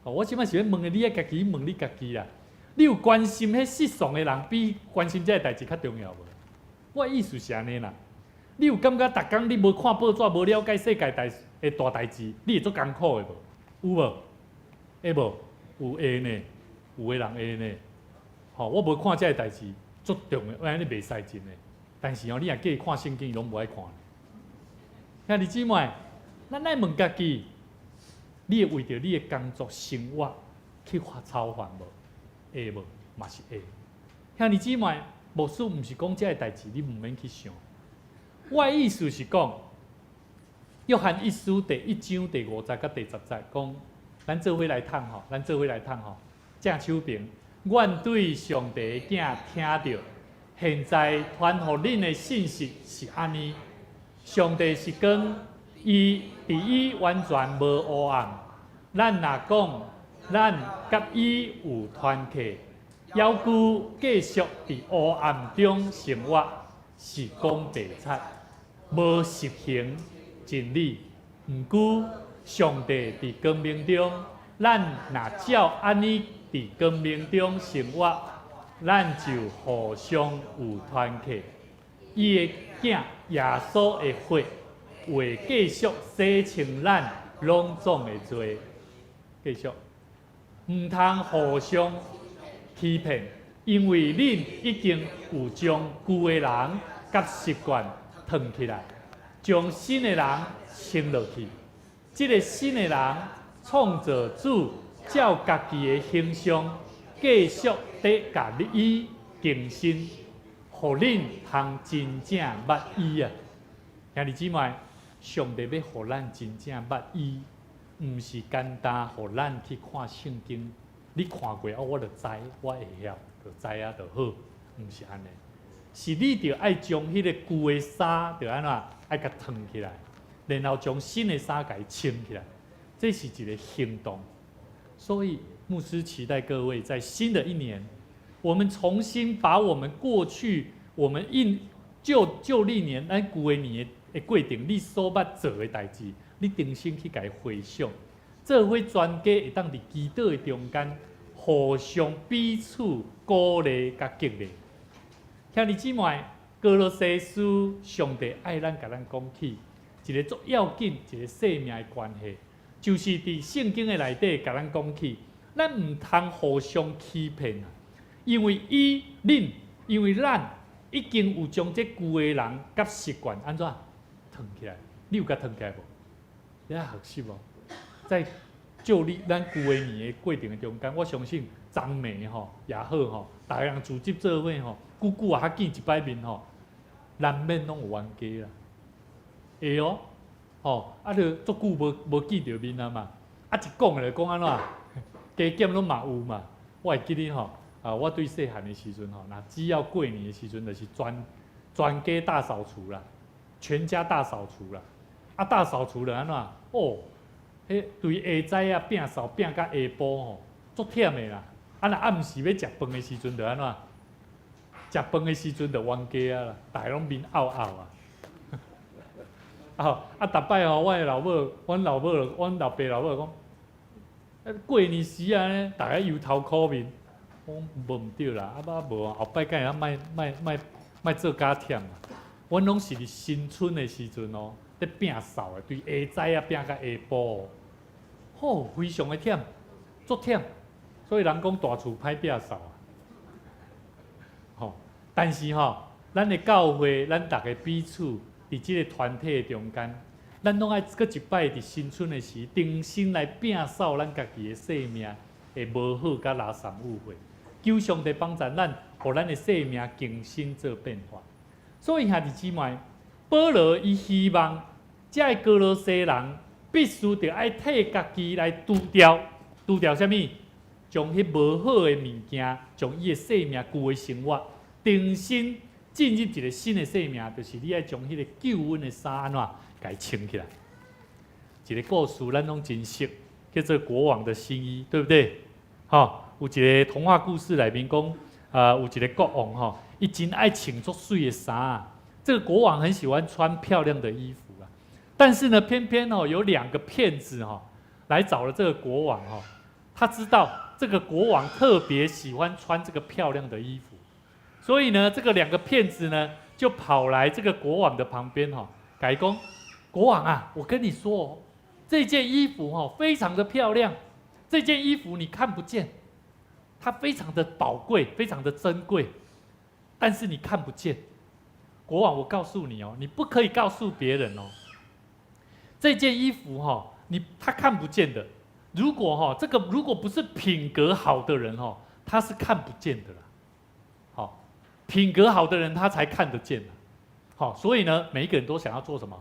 我即摆是要问的，你家己问你家己啦。你有关心迄世上的人，比关心这个代志较重要无？我的意思是安尼啦，你有感觉逐工你无看报纸，无了解世界的大代志，你会足艰苦的无？有无？会无？有会呢，有的人会呢。我无看这个代志，足重的，安尼袂使真的。但是你若叫伊看圣经，伊拢无爱看。兄弟姊妹，咱来问家己，你会为着你的工作生活去操烦无？会无？嘛是会。兄弟姊妹。牧师毋是讲这个代志，你毋免去想。我的意思是讲，约翰一书第1章第5节到第10节讲，咱做伙来谈吼，正手边，阮对上帝的囝听到，现在传互恁的信息是安尼：上帝是光，伫伊完全无黑暗。咱若讲，咱甲伊有团契。要求继续伫黑暗中生活，是讲白贼，无实行真理。毋过，上帝伫光明中，咱若照安尼伫光明中生活，咱就互相有团契。伊的囝耶稣的血会继续洗清咱拢总的罪。继续，毋通互相欺骗，因为恁已经有将旧的人甲习惯藏起来，将新的人穿落去。这个新的人，创造主照家己的形象，继续得甲伊更新，互恁通真正捌伊啊！兄弟姊妹，上帝要互咱真正捌伊，毋是简单互咱去看圣经。你看过我就知，我会晓，就知啊，就好，毋是安尼。是你着爱将迄个旧的衫，着安怎爱甲藏起来，然后将新的衫甲伊穿起来，这是一个行动。所以牧师期待各位在新的一年，我们重新把我们过去我们旧历年咱旧的年的过程，你所捌做的代志，你重新去甲伊回想。做伙全家会当伫祈祷的中间，互相彼此鼓励甲激励。兄弟姊妹，哥罗西书上帝爱咱，甲咱讲起一个足要紧一个生命的关系，就是伫圣经的内底甲咱讲起，咱唔通互相欺骗啊！因为因为咱已经有将这旧的人甲习惯安怎腾起来？你有甲腾起来无？你爱学习无？在就咱旧的年的过程中间，我相信长美吼也好吼，大家人组织做伙吼，久久啊，较见一摆面吼，难免拢有冤家啦。会哦，吼啊，就足久无见着面啊嘛，啊一讲就讲安怎，加减拢嘛有嘛。我会记得吼，我对细汉的时阵吼，那只要过年的时阵，就是全家大扫除啦，全家大扫除啦。啊，大扫除了安怎？哦，迄对下早啊摒扫摒到下晡吼，足忝的啦。啊，若暗时要食饭的时阵，就安怎？食饭的时阵就冤家啊啦，大家拢面拗拗啊。逐摆吼，阮老爸、阮老爸、老母讲，过年时啊呢，大家忧头苦面，我讲无毋对啦，无后摆敢会莫做假忝啊。阮拢是伫新春的时阵哦。在摒扫的，对下早啊摒到下晡，吼，非常的忝，足忝。所以人讲大厝歹摒扫啊，吼。但是吼，咱的教会，咱大家彼此伫即个团体的中间，咱拢爱搁一摆伫新春的时，重新来摒扫咱家己的生命的无好甲拉散误会，求上帝帮助咱，互咱的生命更新做变化。所以兄弟姊妹。保罗伊希望，这哥罗西人必须得爱替家己来除掉什么？将迄无好的物件，将伊的生命、旧的生活，重新进入一个新的生命，就是你爱将迄个救恩的衫安怎，甲伊穿起来。一个故事咱拢真熟，叫做《国王的新衣》，对不对？吼，有一个童话故事内面讲，有一个国王吼，伊真爱穿足水的衫。这个国王很喜欢穿漂亮的衣服啊，但是呢，偏偏有2个骗子来找了这个国王他知道这个国王特别喜欢穿这个漂亮的衣服，所以呢，这个2个骗子呢就跑来这个国王的旁边改讲，国王啊，我跟你说这件衣服非常的漂亮，这件衣服你看不见，它非常的宝贵，非常的珍贵，但是你看不见。国王，我告诉你你不可以告诉别人这件衣服他看不见的。如果如果不是品格好的人他是看不见的啦。品格好的人他才看得见的。所以呢，每一个人都想要做什么？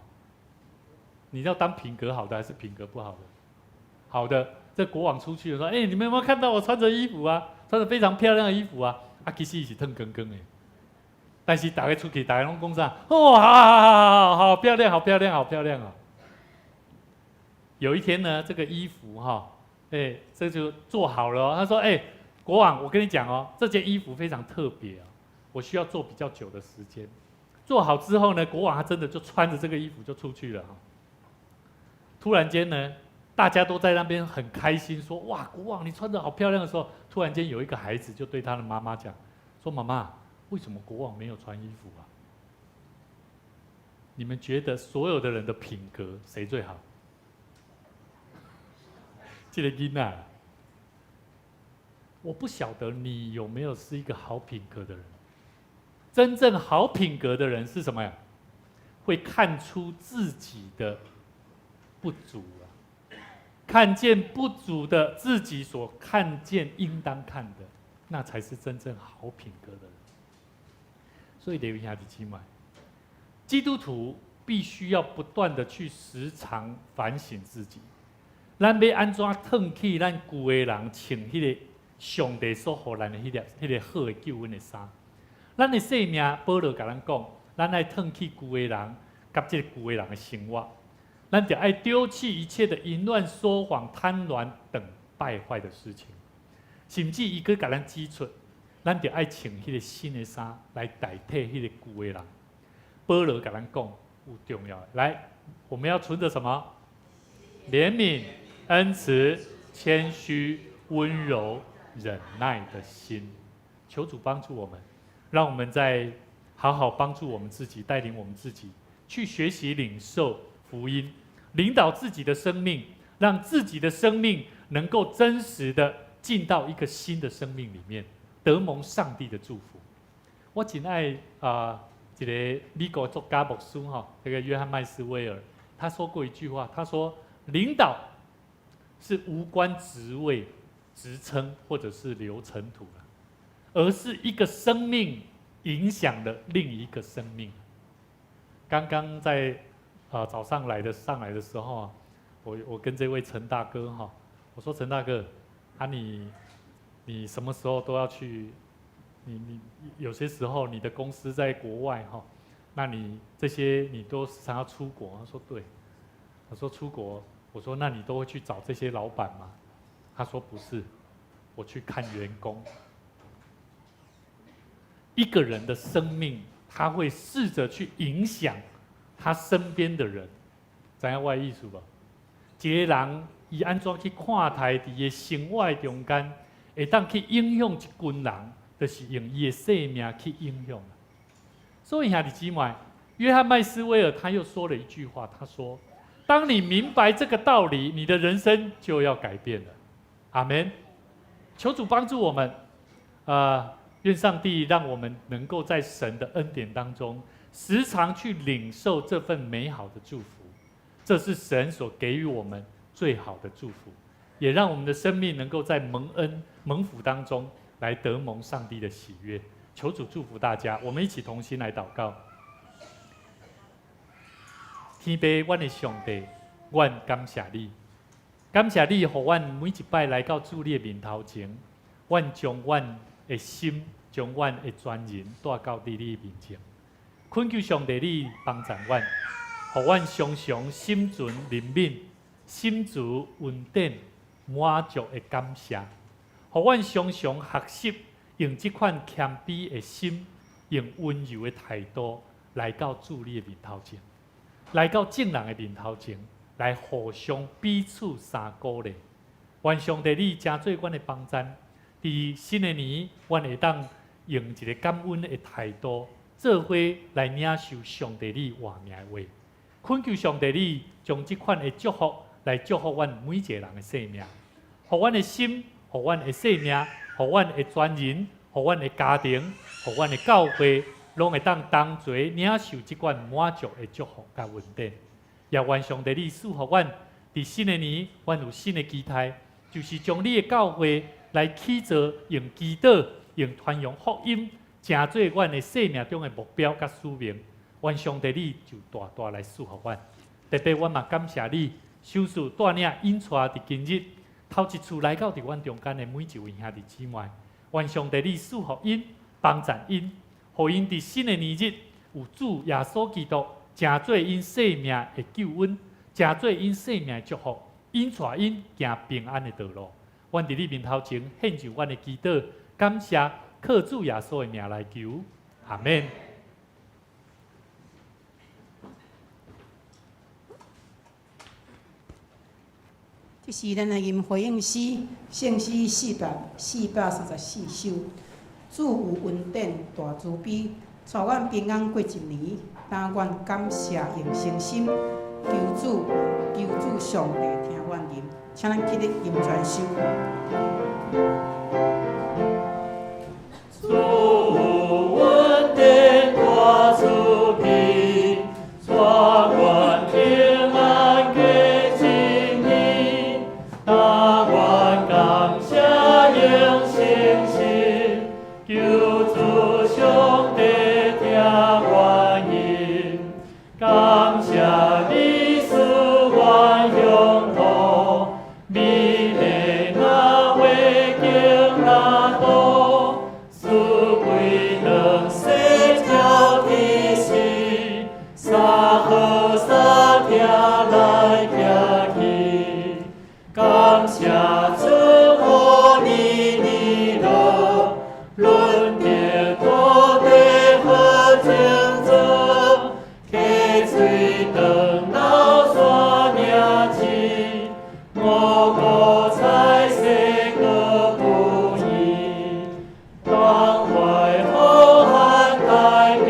你要当品格好的还是品格不好的？好的，这国王出去了说：“你们有没有看到我穿着衣服啊？穿着非常漂亮的衣服啊！其实是腾更更的。”但是大家出去，大家拢讲啥？好漂亮，好漂亮，好漂亮啊！有一天呢，这个衣服这就做好了他说：“国王，我跟你讲这件衣服非常特别我需要做比较久的时间。”做好之后呢，国王他真的就穿着这个衣服就出去了突然间呢，大家都在那边很开心，说：“哇，国王你穿着好漂亮！”的时候，突然间有一个孩子就对他的妈妈讲：“说妈妈。”为什么国王没有穿衣服啊？你们觉得所有的人的品格谁最好？这个囡仔，我不晓得你有没有是一个好品格的人。真正好品格的人是什么呀？会看出自己的不足看见不足的自己所看见应当看的，那才是真正好品格的人。所以，弟兄姊妹，基督徒必须要不断的去时常反省自己，咱要安怎褪去咱旧的人穿迄个上帝所予咱的迄个好的救恩的衫。咱的生命，保罗甲咱讲，咱爱褪去旧的人，甲这个旧的人的生活，咱就爱丢弃一切的淫乱、说谎、贪婪等败坏的事情，甚至伊佮甲咱指出。咱就爱穿迄个新的衫来代替迄个旧的人。保罗甲咱讲有重要的，来，我们要存着什么？怜悯、恩慈、谦虚、温柔、忍耐的心。求主帮助我们，让我们在好好帮助我们自己，带领我们自己去学习领受福音，领导自己的生命，让自己的生命能够真实的进到一个新的生命里面，得蒙上帝的祝福。我很爱一个美国作家牧师这个约翰麦斯威尔，他说过一句话，他说领导是无关职位、职称或者是流程图了，而是一个生命影响了另一个生命。刚刚在早上上来的时候我跟这位陈大哥我说陈大哥你什么时候都要去？你有些时候你的公司在国外那你这些你都时常要出国？他说对。我说出国，我说那你都会去找这些老板吗？他说不是，我去看员工。一个人的生命，他会试着去影响他身边的人，知影我的意思无？一个人伊安怎去看待伫个生活中间，会当去影响一群人，就是用伊的生命去影响。所以兄弟姊妹，约翰麦斯威尔他又说了一句话，他说：“当你明白这个道理，你的人生就要改变了。”阿们。求主帮助我们，愿上帝让我们能够在神的恩典当中，时常去领受这份美好的祝福。这是神所给予我们最好的祝福，也让我们的生命能够在蒙恩蒙福当中来得蒙上帝的喜悦。求主祝福大家，我们一起同心来祷告。天父，阮的上帝，阮感谢你，感谢你，让阮每一摆来到主你的面头前，阮将阮的心，将阮的全人带到你的面前。恳求上帝你帮助阮，让阮常常心存怜悯，心足稳定，满足的感谢。让阮常常学习用这款谦卑的心，用温柔的态度来到主你的面头前。来到众人的面头前，来互相彼此相鼓励。愿上帝你加做阮的帮助，在新的年，阮会当用一个感恩的态度，做伙来领受上帝你话命的话。恳求上帝你将这款的祝福来祝福阮每一个人的生命，互阮的心，互阮的生命，互阮的全人，互阮的家庭，互阮的教会。拢会当同齐领受这款满足的祝福甲稳定，也愿上帝你赐福阮，伫新的年，阮有新的期待，就是将你的教会来起造，用祈祷，用传扬福音，成做阮的生命中的目标甲使命。愿上帝你就大大来赐福阮，特别阮嘛感谢你，守护带领引带伫今日头一次来到伫阮中间的每一位兄弟姊妹，愿上帝你赐福因，帮助因。互因伫新的年日有主耶稣基督，成做因生命的救恩，成做因生命的祝福，因带因行平安的道路。阮伫你面头前献上阮的祈祷，感谢靠主耶稣的名来求，阿们。这是咱的吟回应诗，圣诗434首。主有恩典大慈悲，带阮平安过一年。但愿感谢用诚心，求主上帝听阮吟，请咱起立吟全首。主有恩典大慈悲，带阮平安过一年。但愿感谢用诚心。求主上帝听阮吟，感谢你赐阮乡土，美丽那环境那多，赐贵能世条体系，三好三听来行去，感谢主互你你乐。论天土地好情做，溪水长老山名字，五谷菜色各不一，关怀好汉太平。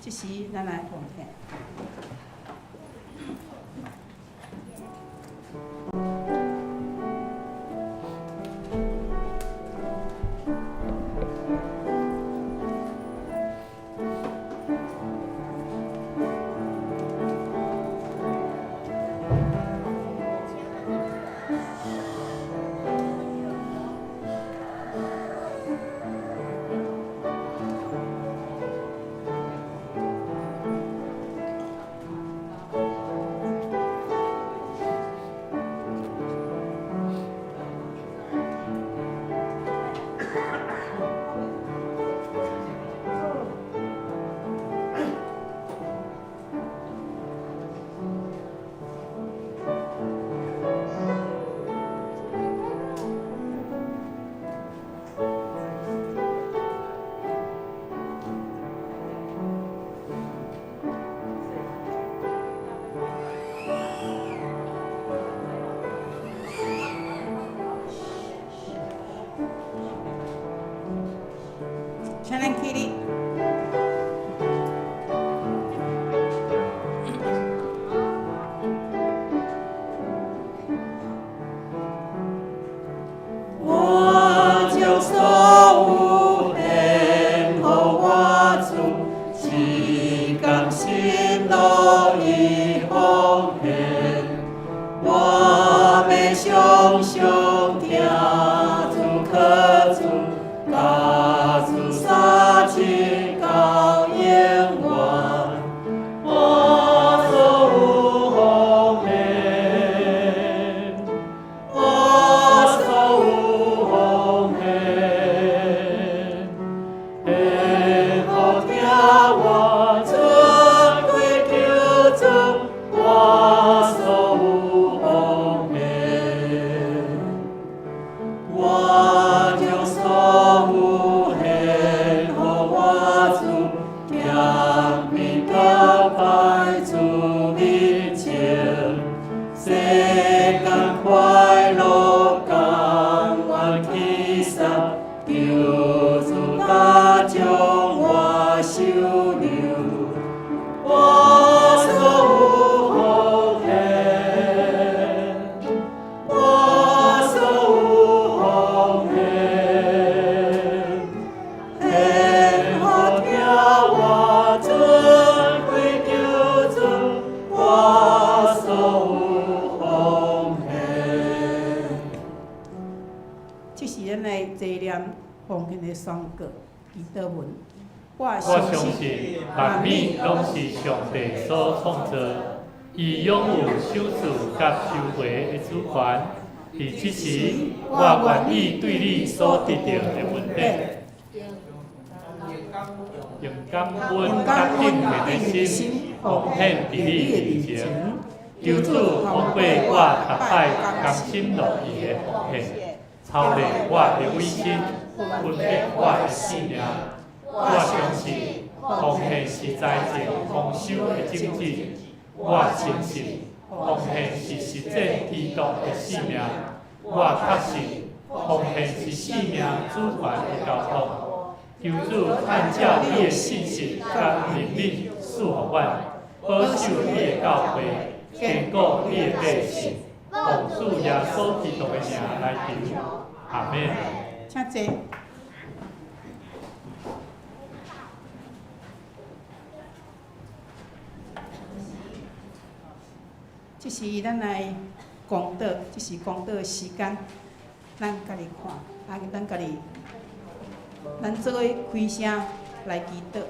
即时咱来奉献。请恁起立。我将所有献予我主，是甘心乐意奉献。我要常常听主靠主。家主杀亲到永远，我所有奉献，我所有奉献，献予听我尊贵救主，我所有奉献，我将所有献予我主，强面告白主面前，世间快乐甘愿去杀，救主他将我收留，我所有奉献，我所有奉献。献予听我尊贵救主，我所有奉献。这是咱的纪念奉献的宣告，祈祷文。我相信万物拢是上帝所创造，伊拥有手术甲收回的主权。伫即时，我愿意对你所得到的文典，用感恩甲敬虔的心奉献伫你面前。求主通过我逐摆甘心乐意的奉献，操练我的委身，分别我的性命。我相信奉献是财政丰收的种子。我深信奉献是实践基督的使命。我确信奉献是使命主权的交托。求主按照你的信息甲能力赐予我，保守你的教会，坚固你的百姓，奉主耶稣基督的名来求，阿门。请坐。这是咱来公道，这是公道的时间，咱家己看，咱家己，咱做伙开声来祈祷。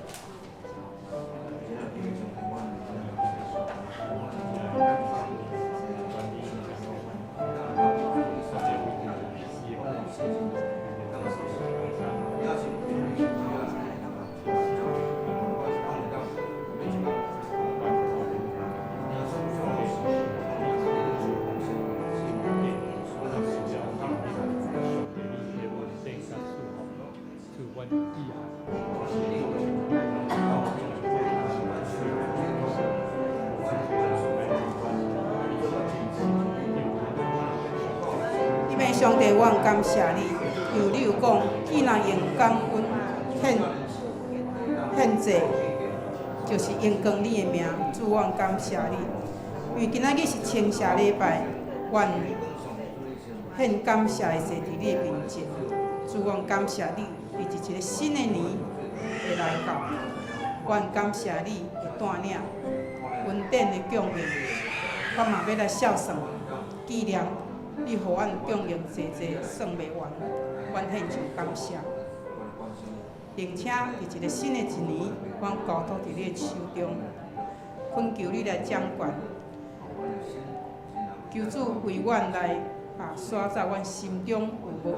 上帝，我感谢你。有你有讲，既然用感恩献祭，就是荣光你的名，主，阮感谢你。因为今仔日是清谢礼拜，阮献感谢的坐伫你的面前，主，阮感谢你，伫一个新的年会来到，阮感谢你会带领恩典的供应，阮嘛要来孝顺纪念你，互阮供应济济算袂完，阮献上感谢。并且伫一个新的一年，阮交托伫你的手中，恳求你来掌管，求主为阮来刷在阮心中有无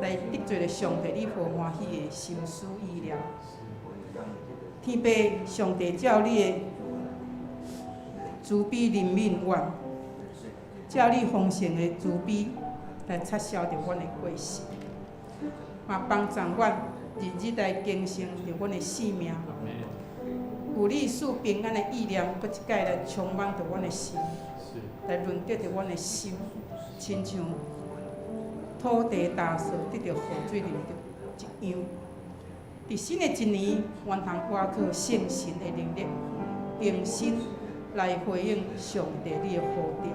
来得罪了上帝你所欢喜的心思意念。天父上帝照你的慈悲怜悯阮，照你丰盛的慈悲来撤销着阮的过失，嘛帮助阮日日来更新着阮的性命。有你赐平安的意念，搁一摆来充满着阮的心，来润泽着阮的心，亲像土地大树得着雨水淋着一样。伫新的一年，阮通倚靠圣神的能力，用心来回应上帝你的呼召。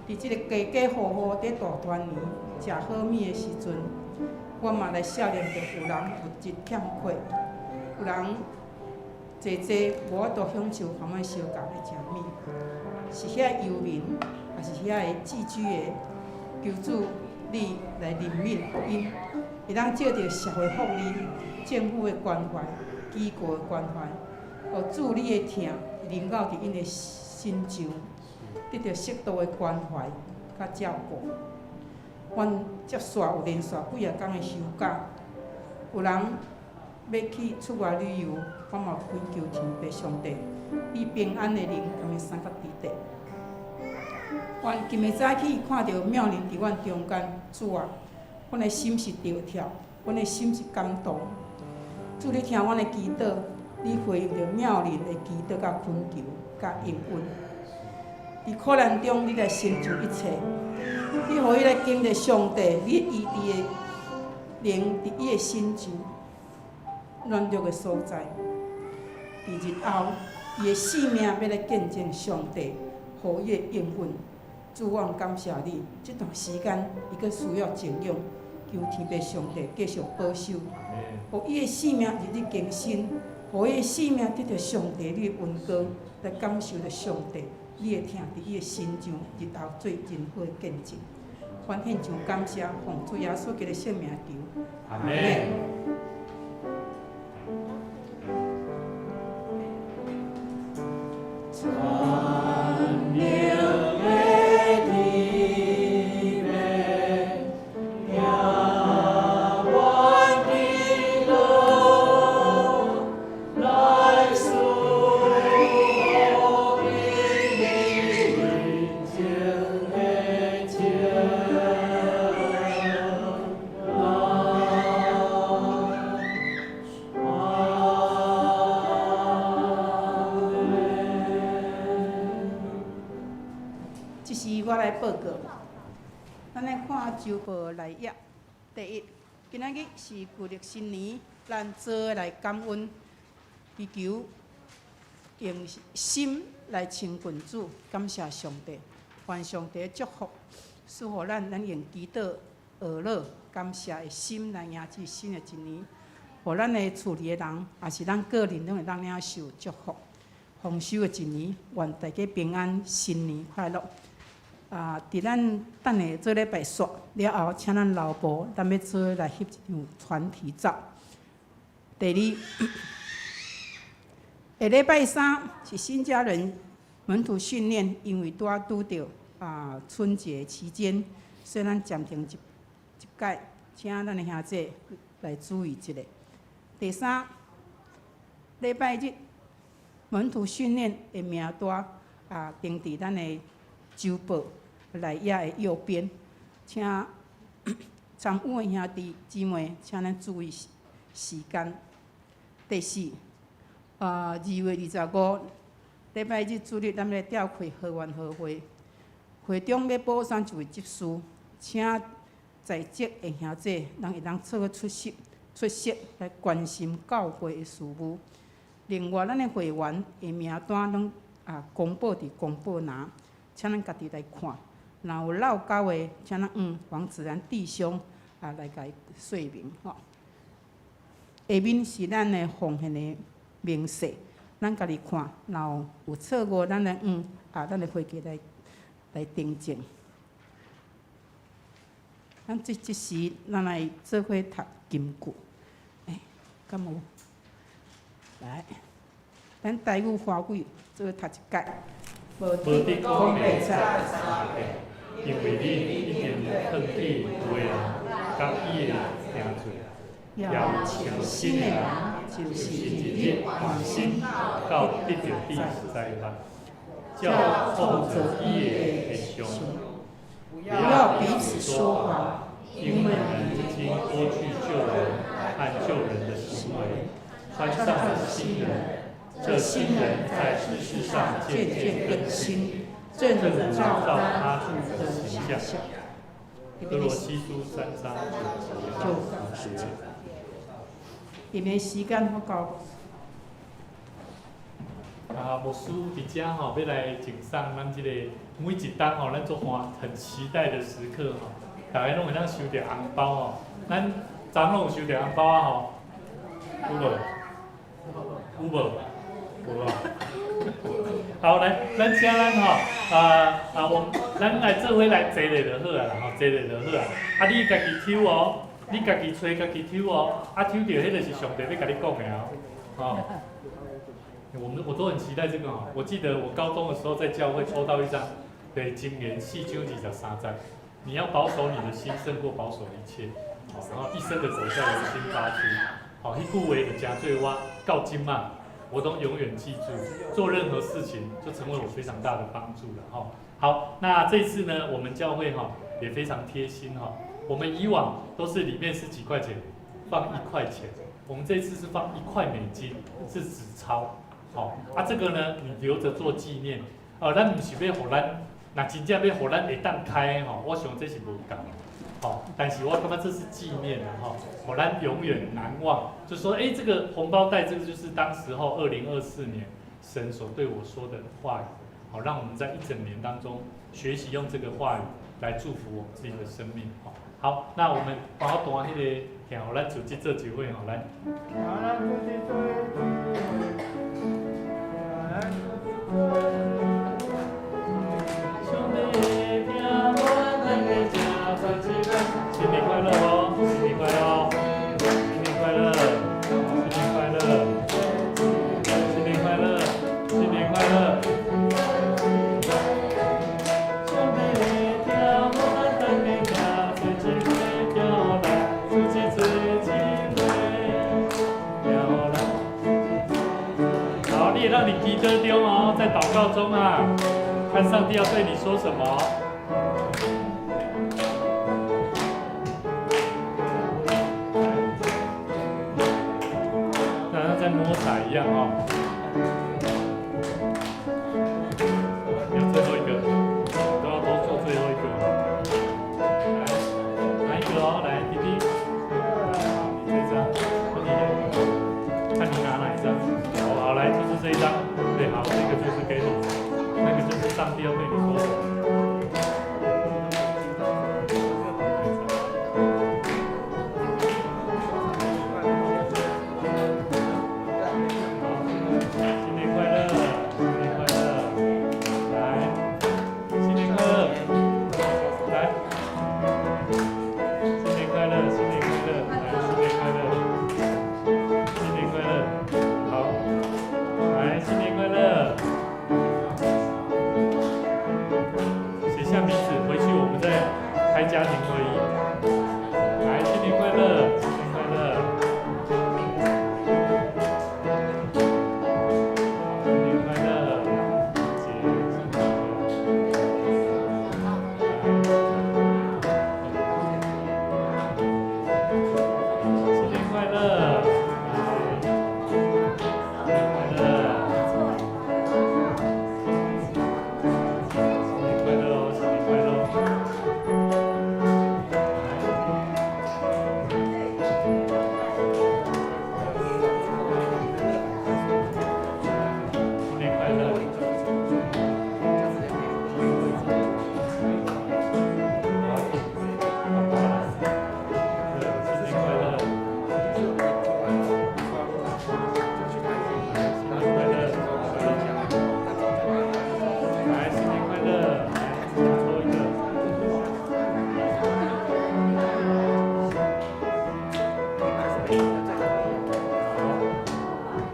伫即个家家户户伫大团圆、食好物的时阵，阮嘛来少年着有人物质欠缺，有人济济无法度享受含阮相共的食物，是遐游民，也是遐个寄居的，求主你来怜悯因，会当借着社会福利、政府的关怀、机构的关怀，互主你的疼临到伫因的心上，得到适度的关怀甲照顾。阮接续有连续几啊天的休假，有人要去出外旅游，我嘛恳求天父上帝，以平安的灵同伊三角地带。阮今日早起看到妙龄伫阮中间，主啊，阮的心是跳跳，阮的心是感动。主，你听阮的祈祷，你回应着妙龄的祈祷甲恳求甲应允。伫苦难中，你来成就一切。你互伊来经历上帝，你医治的灵伫伊的心上软弱的所在。伫日后，伊的性命要来见证上帝，互伊的应允。主，阮感谢你，这段时间伊阁需要静养，求天父上帝继续保守，互伊的性命日日更新，互伊的性命得到上帝你的恩膏，来感受着上帝你的疼伫伊的心上，日后做真好的见证。阮献上感谢，奉主耶稣基督的圣名求，阿门。周报内页第一，今仔日是旧历新年，咱做来感恩，祈求用心来亲近主，感谢上帝，愿上帝祝福，赐予咱用祈祷、学乐、感谢的心来迎接新的一年，互咱的厝里的人，也是咱个人，拢会当领受祝福，丰收的一年，愿大家平安，新年快乐。伫咱等下做礼拜煞了后，请咱老婆咱要做来翕一张团体照。第二，下礼拜三是新家人门徒训练，因为拄着春节期间，所以咱暂停一届，请咱的兄弟来注意一下。第三，礼拜日门徒训练的名单登伫咱的周报内页的右边，请参与的兄弟姊妹，请咱注意时间。第四，2月25礼拜日主日，咱来召开合员合会，会中要补选一位执事，请在职的兄弟，人会当出席来关心教会的事务。另外，咱的会员的名单拢公布伫公布栏，请咱家己来看。若有漏交的，请咱王子然弟兄来甲伊说明吼。下面是咱的奉献的明细，咱家己看，若有错误，咱来咱的会计来订正。咱即时咱来做伙读金句，敢有？来，咱台语、华语做伙读一届。无得讲袂出，因为你已经放弃有的人甲伊的定罪，要诚心的人，就是日日关心到得到你灾难，叫后者伊的会伤。不要彼此说谎，因为你已经脱去旧人和旧人的行为，穿上了新人。这新人在事实上渐渐更新，正照他主的形象。哥罗西书3章9节。因为时间不够。牧师伫遮吼，要来敬送咱即个每一档吼，咱做很期待的时刻吼，大家拢会当收到红包吼。咱昨拢有收到红包啊吼，有无？有无？有啊。好，来，咱请咱吼，咱来做伙来坐咧就好啊啦，吼，坐咧就好啊。你家己抽哦，你家己找家己抽哦，抽到迄个是上帝要甲你讲的哦。我都很期待这个哈。我记得我高中的时候在教会抽到一张，对，今年4章23节，你要保守你的心胜过保守一切，然后一生的走向由心发出，好，迄句话就真对我到今嘛，我都永远记住，做任何事情就成为我非常大的帮助了哈。好，那这次呢，我们教会哈也非常贴心哈，我们以往都是里面是几块钱，放1块钱，我们这次是放1块美金，是纸钞。好，这个呢，你留着做纪念。咱唔是要互咱，那真正要互咱会当开吼，我想这是无共。好，但是我感觉这是纪念的哈，互咱永远难忘。就说，这个红包袋，这个就是当时候2024年神所对我说的话语。好，让我们在一整年当中学习用这个话语来祝福我们自己的生命。好，那我们把我弹迄个，然后咱组织这几位吼来。新年快乐哦！新年快乐哦！新年快乐！新年快乐！新年快乐！新年快乐！兄弟们，跳舞咱等个家，最近会跳来，自己最近会跳来。好，你也让你记得丢哦，在祷告中啊，看上帝要对你说什么。在摸彩一样哦，有最后一个，都要多做最后一个。来，拿一个哦，来，弟弟，你这张，看你拿哪一张。好，来，就是这一张。对，好，这个就是给你，那个就是上帝要对你说的。新年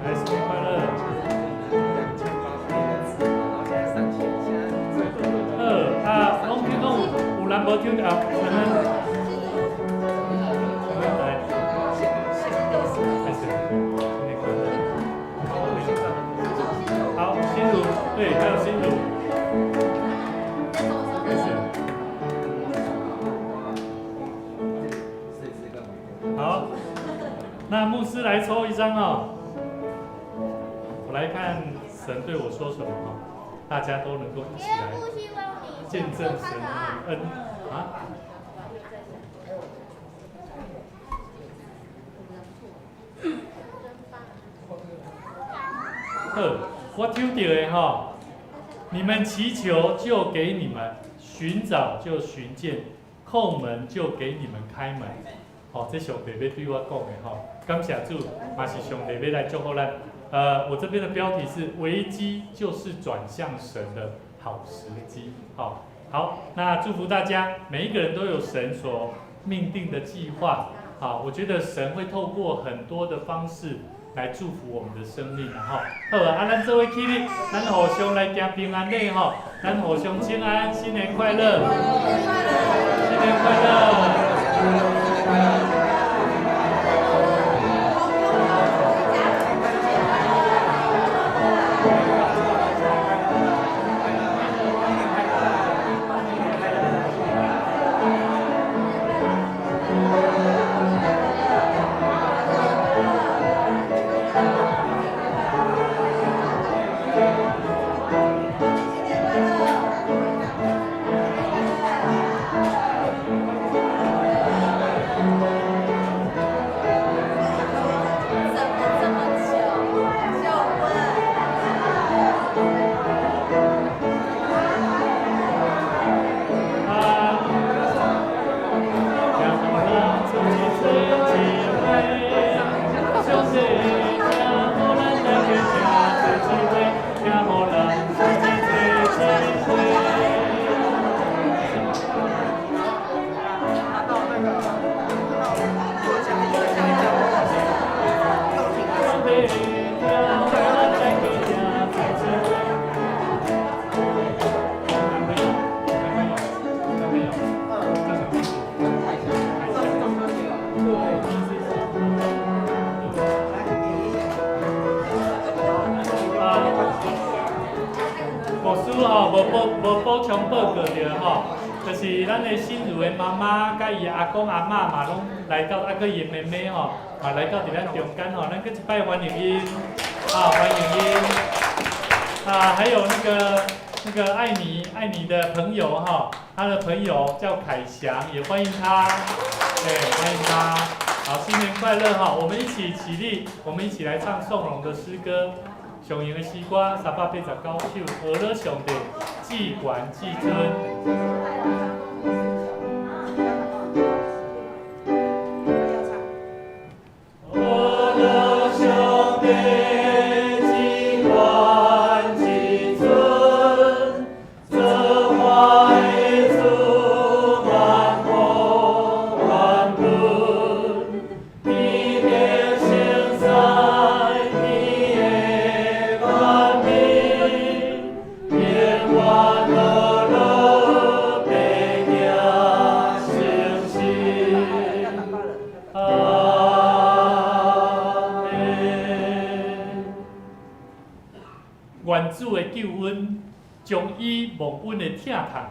来，新年快乐！拢听讲有人无听到，来，开始，新年快乐！好，心如，对，还有心如，开始。好，那牧师来抽一张哦，我来看神对我说什么哈，大家都能够一起来见证神的恩啊。我抽到的哈，你们祈求就给你们，寻找就寻见，叩门就给你们开门。哦，这上帝要对我讲的哈，感谢主，嘛是上帝要来祝福咱。我这边的标题是危机就是转向神的好时机。好，好，那祝福大家，每一个人都有神所命定的计划。好，我觉得神会透过很多的方式来祝福我们的生命，哈。好啊，咱做伙起立，咱互相来行平安礼吼，咱互相请安，新年快乐，新年快乐。无补充报告着吼，就是咱的新如的妈妈，甲伊阿公阿嬷嘛，拢来到，啊，佮伊的妹妹吼，嘛来到伫咱中间吼，咱佮一摆欢迎因，啊，欢迎因，啊，还有那个爱你的朋友哈，他的朋友叫凯翔，也欢迎他，对，欢迎他。好，新年快乐哈！我们一起起立，我们一起来唱颂荣的诗歌。上赢的诗歌389首，俄勒上帝至悬至尊。愿主的救恩，将伊蒙恩的疼痛，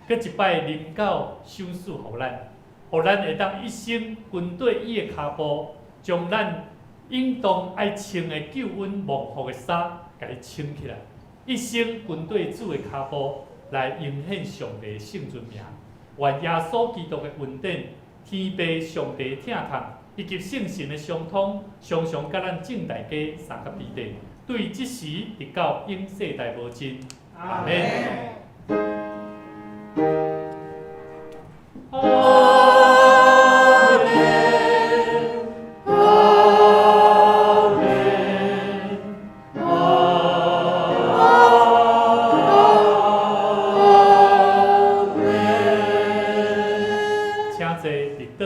搁一摆临到赏赐互咱，互咱会当一生跟对伊的脚步，将咱应当爱穿的救恩蒙福的衫，甲伊穿起来，一生跟对主的脚步来迎献上帝的圣尊名。愿耶稣基督的恩典、天父上帝的疼痛，以及圣神的相通，常常甲咱正大家三甲彼地。对即时直到永世代无尽，阿门。请坐立倒。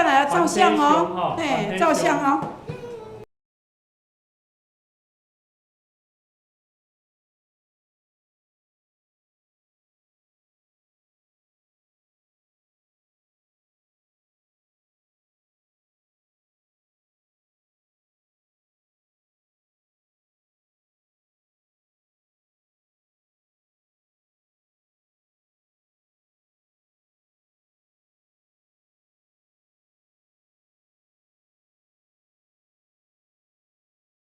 来照相团体哦，团体照相哦。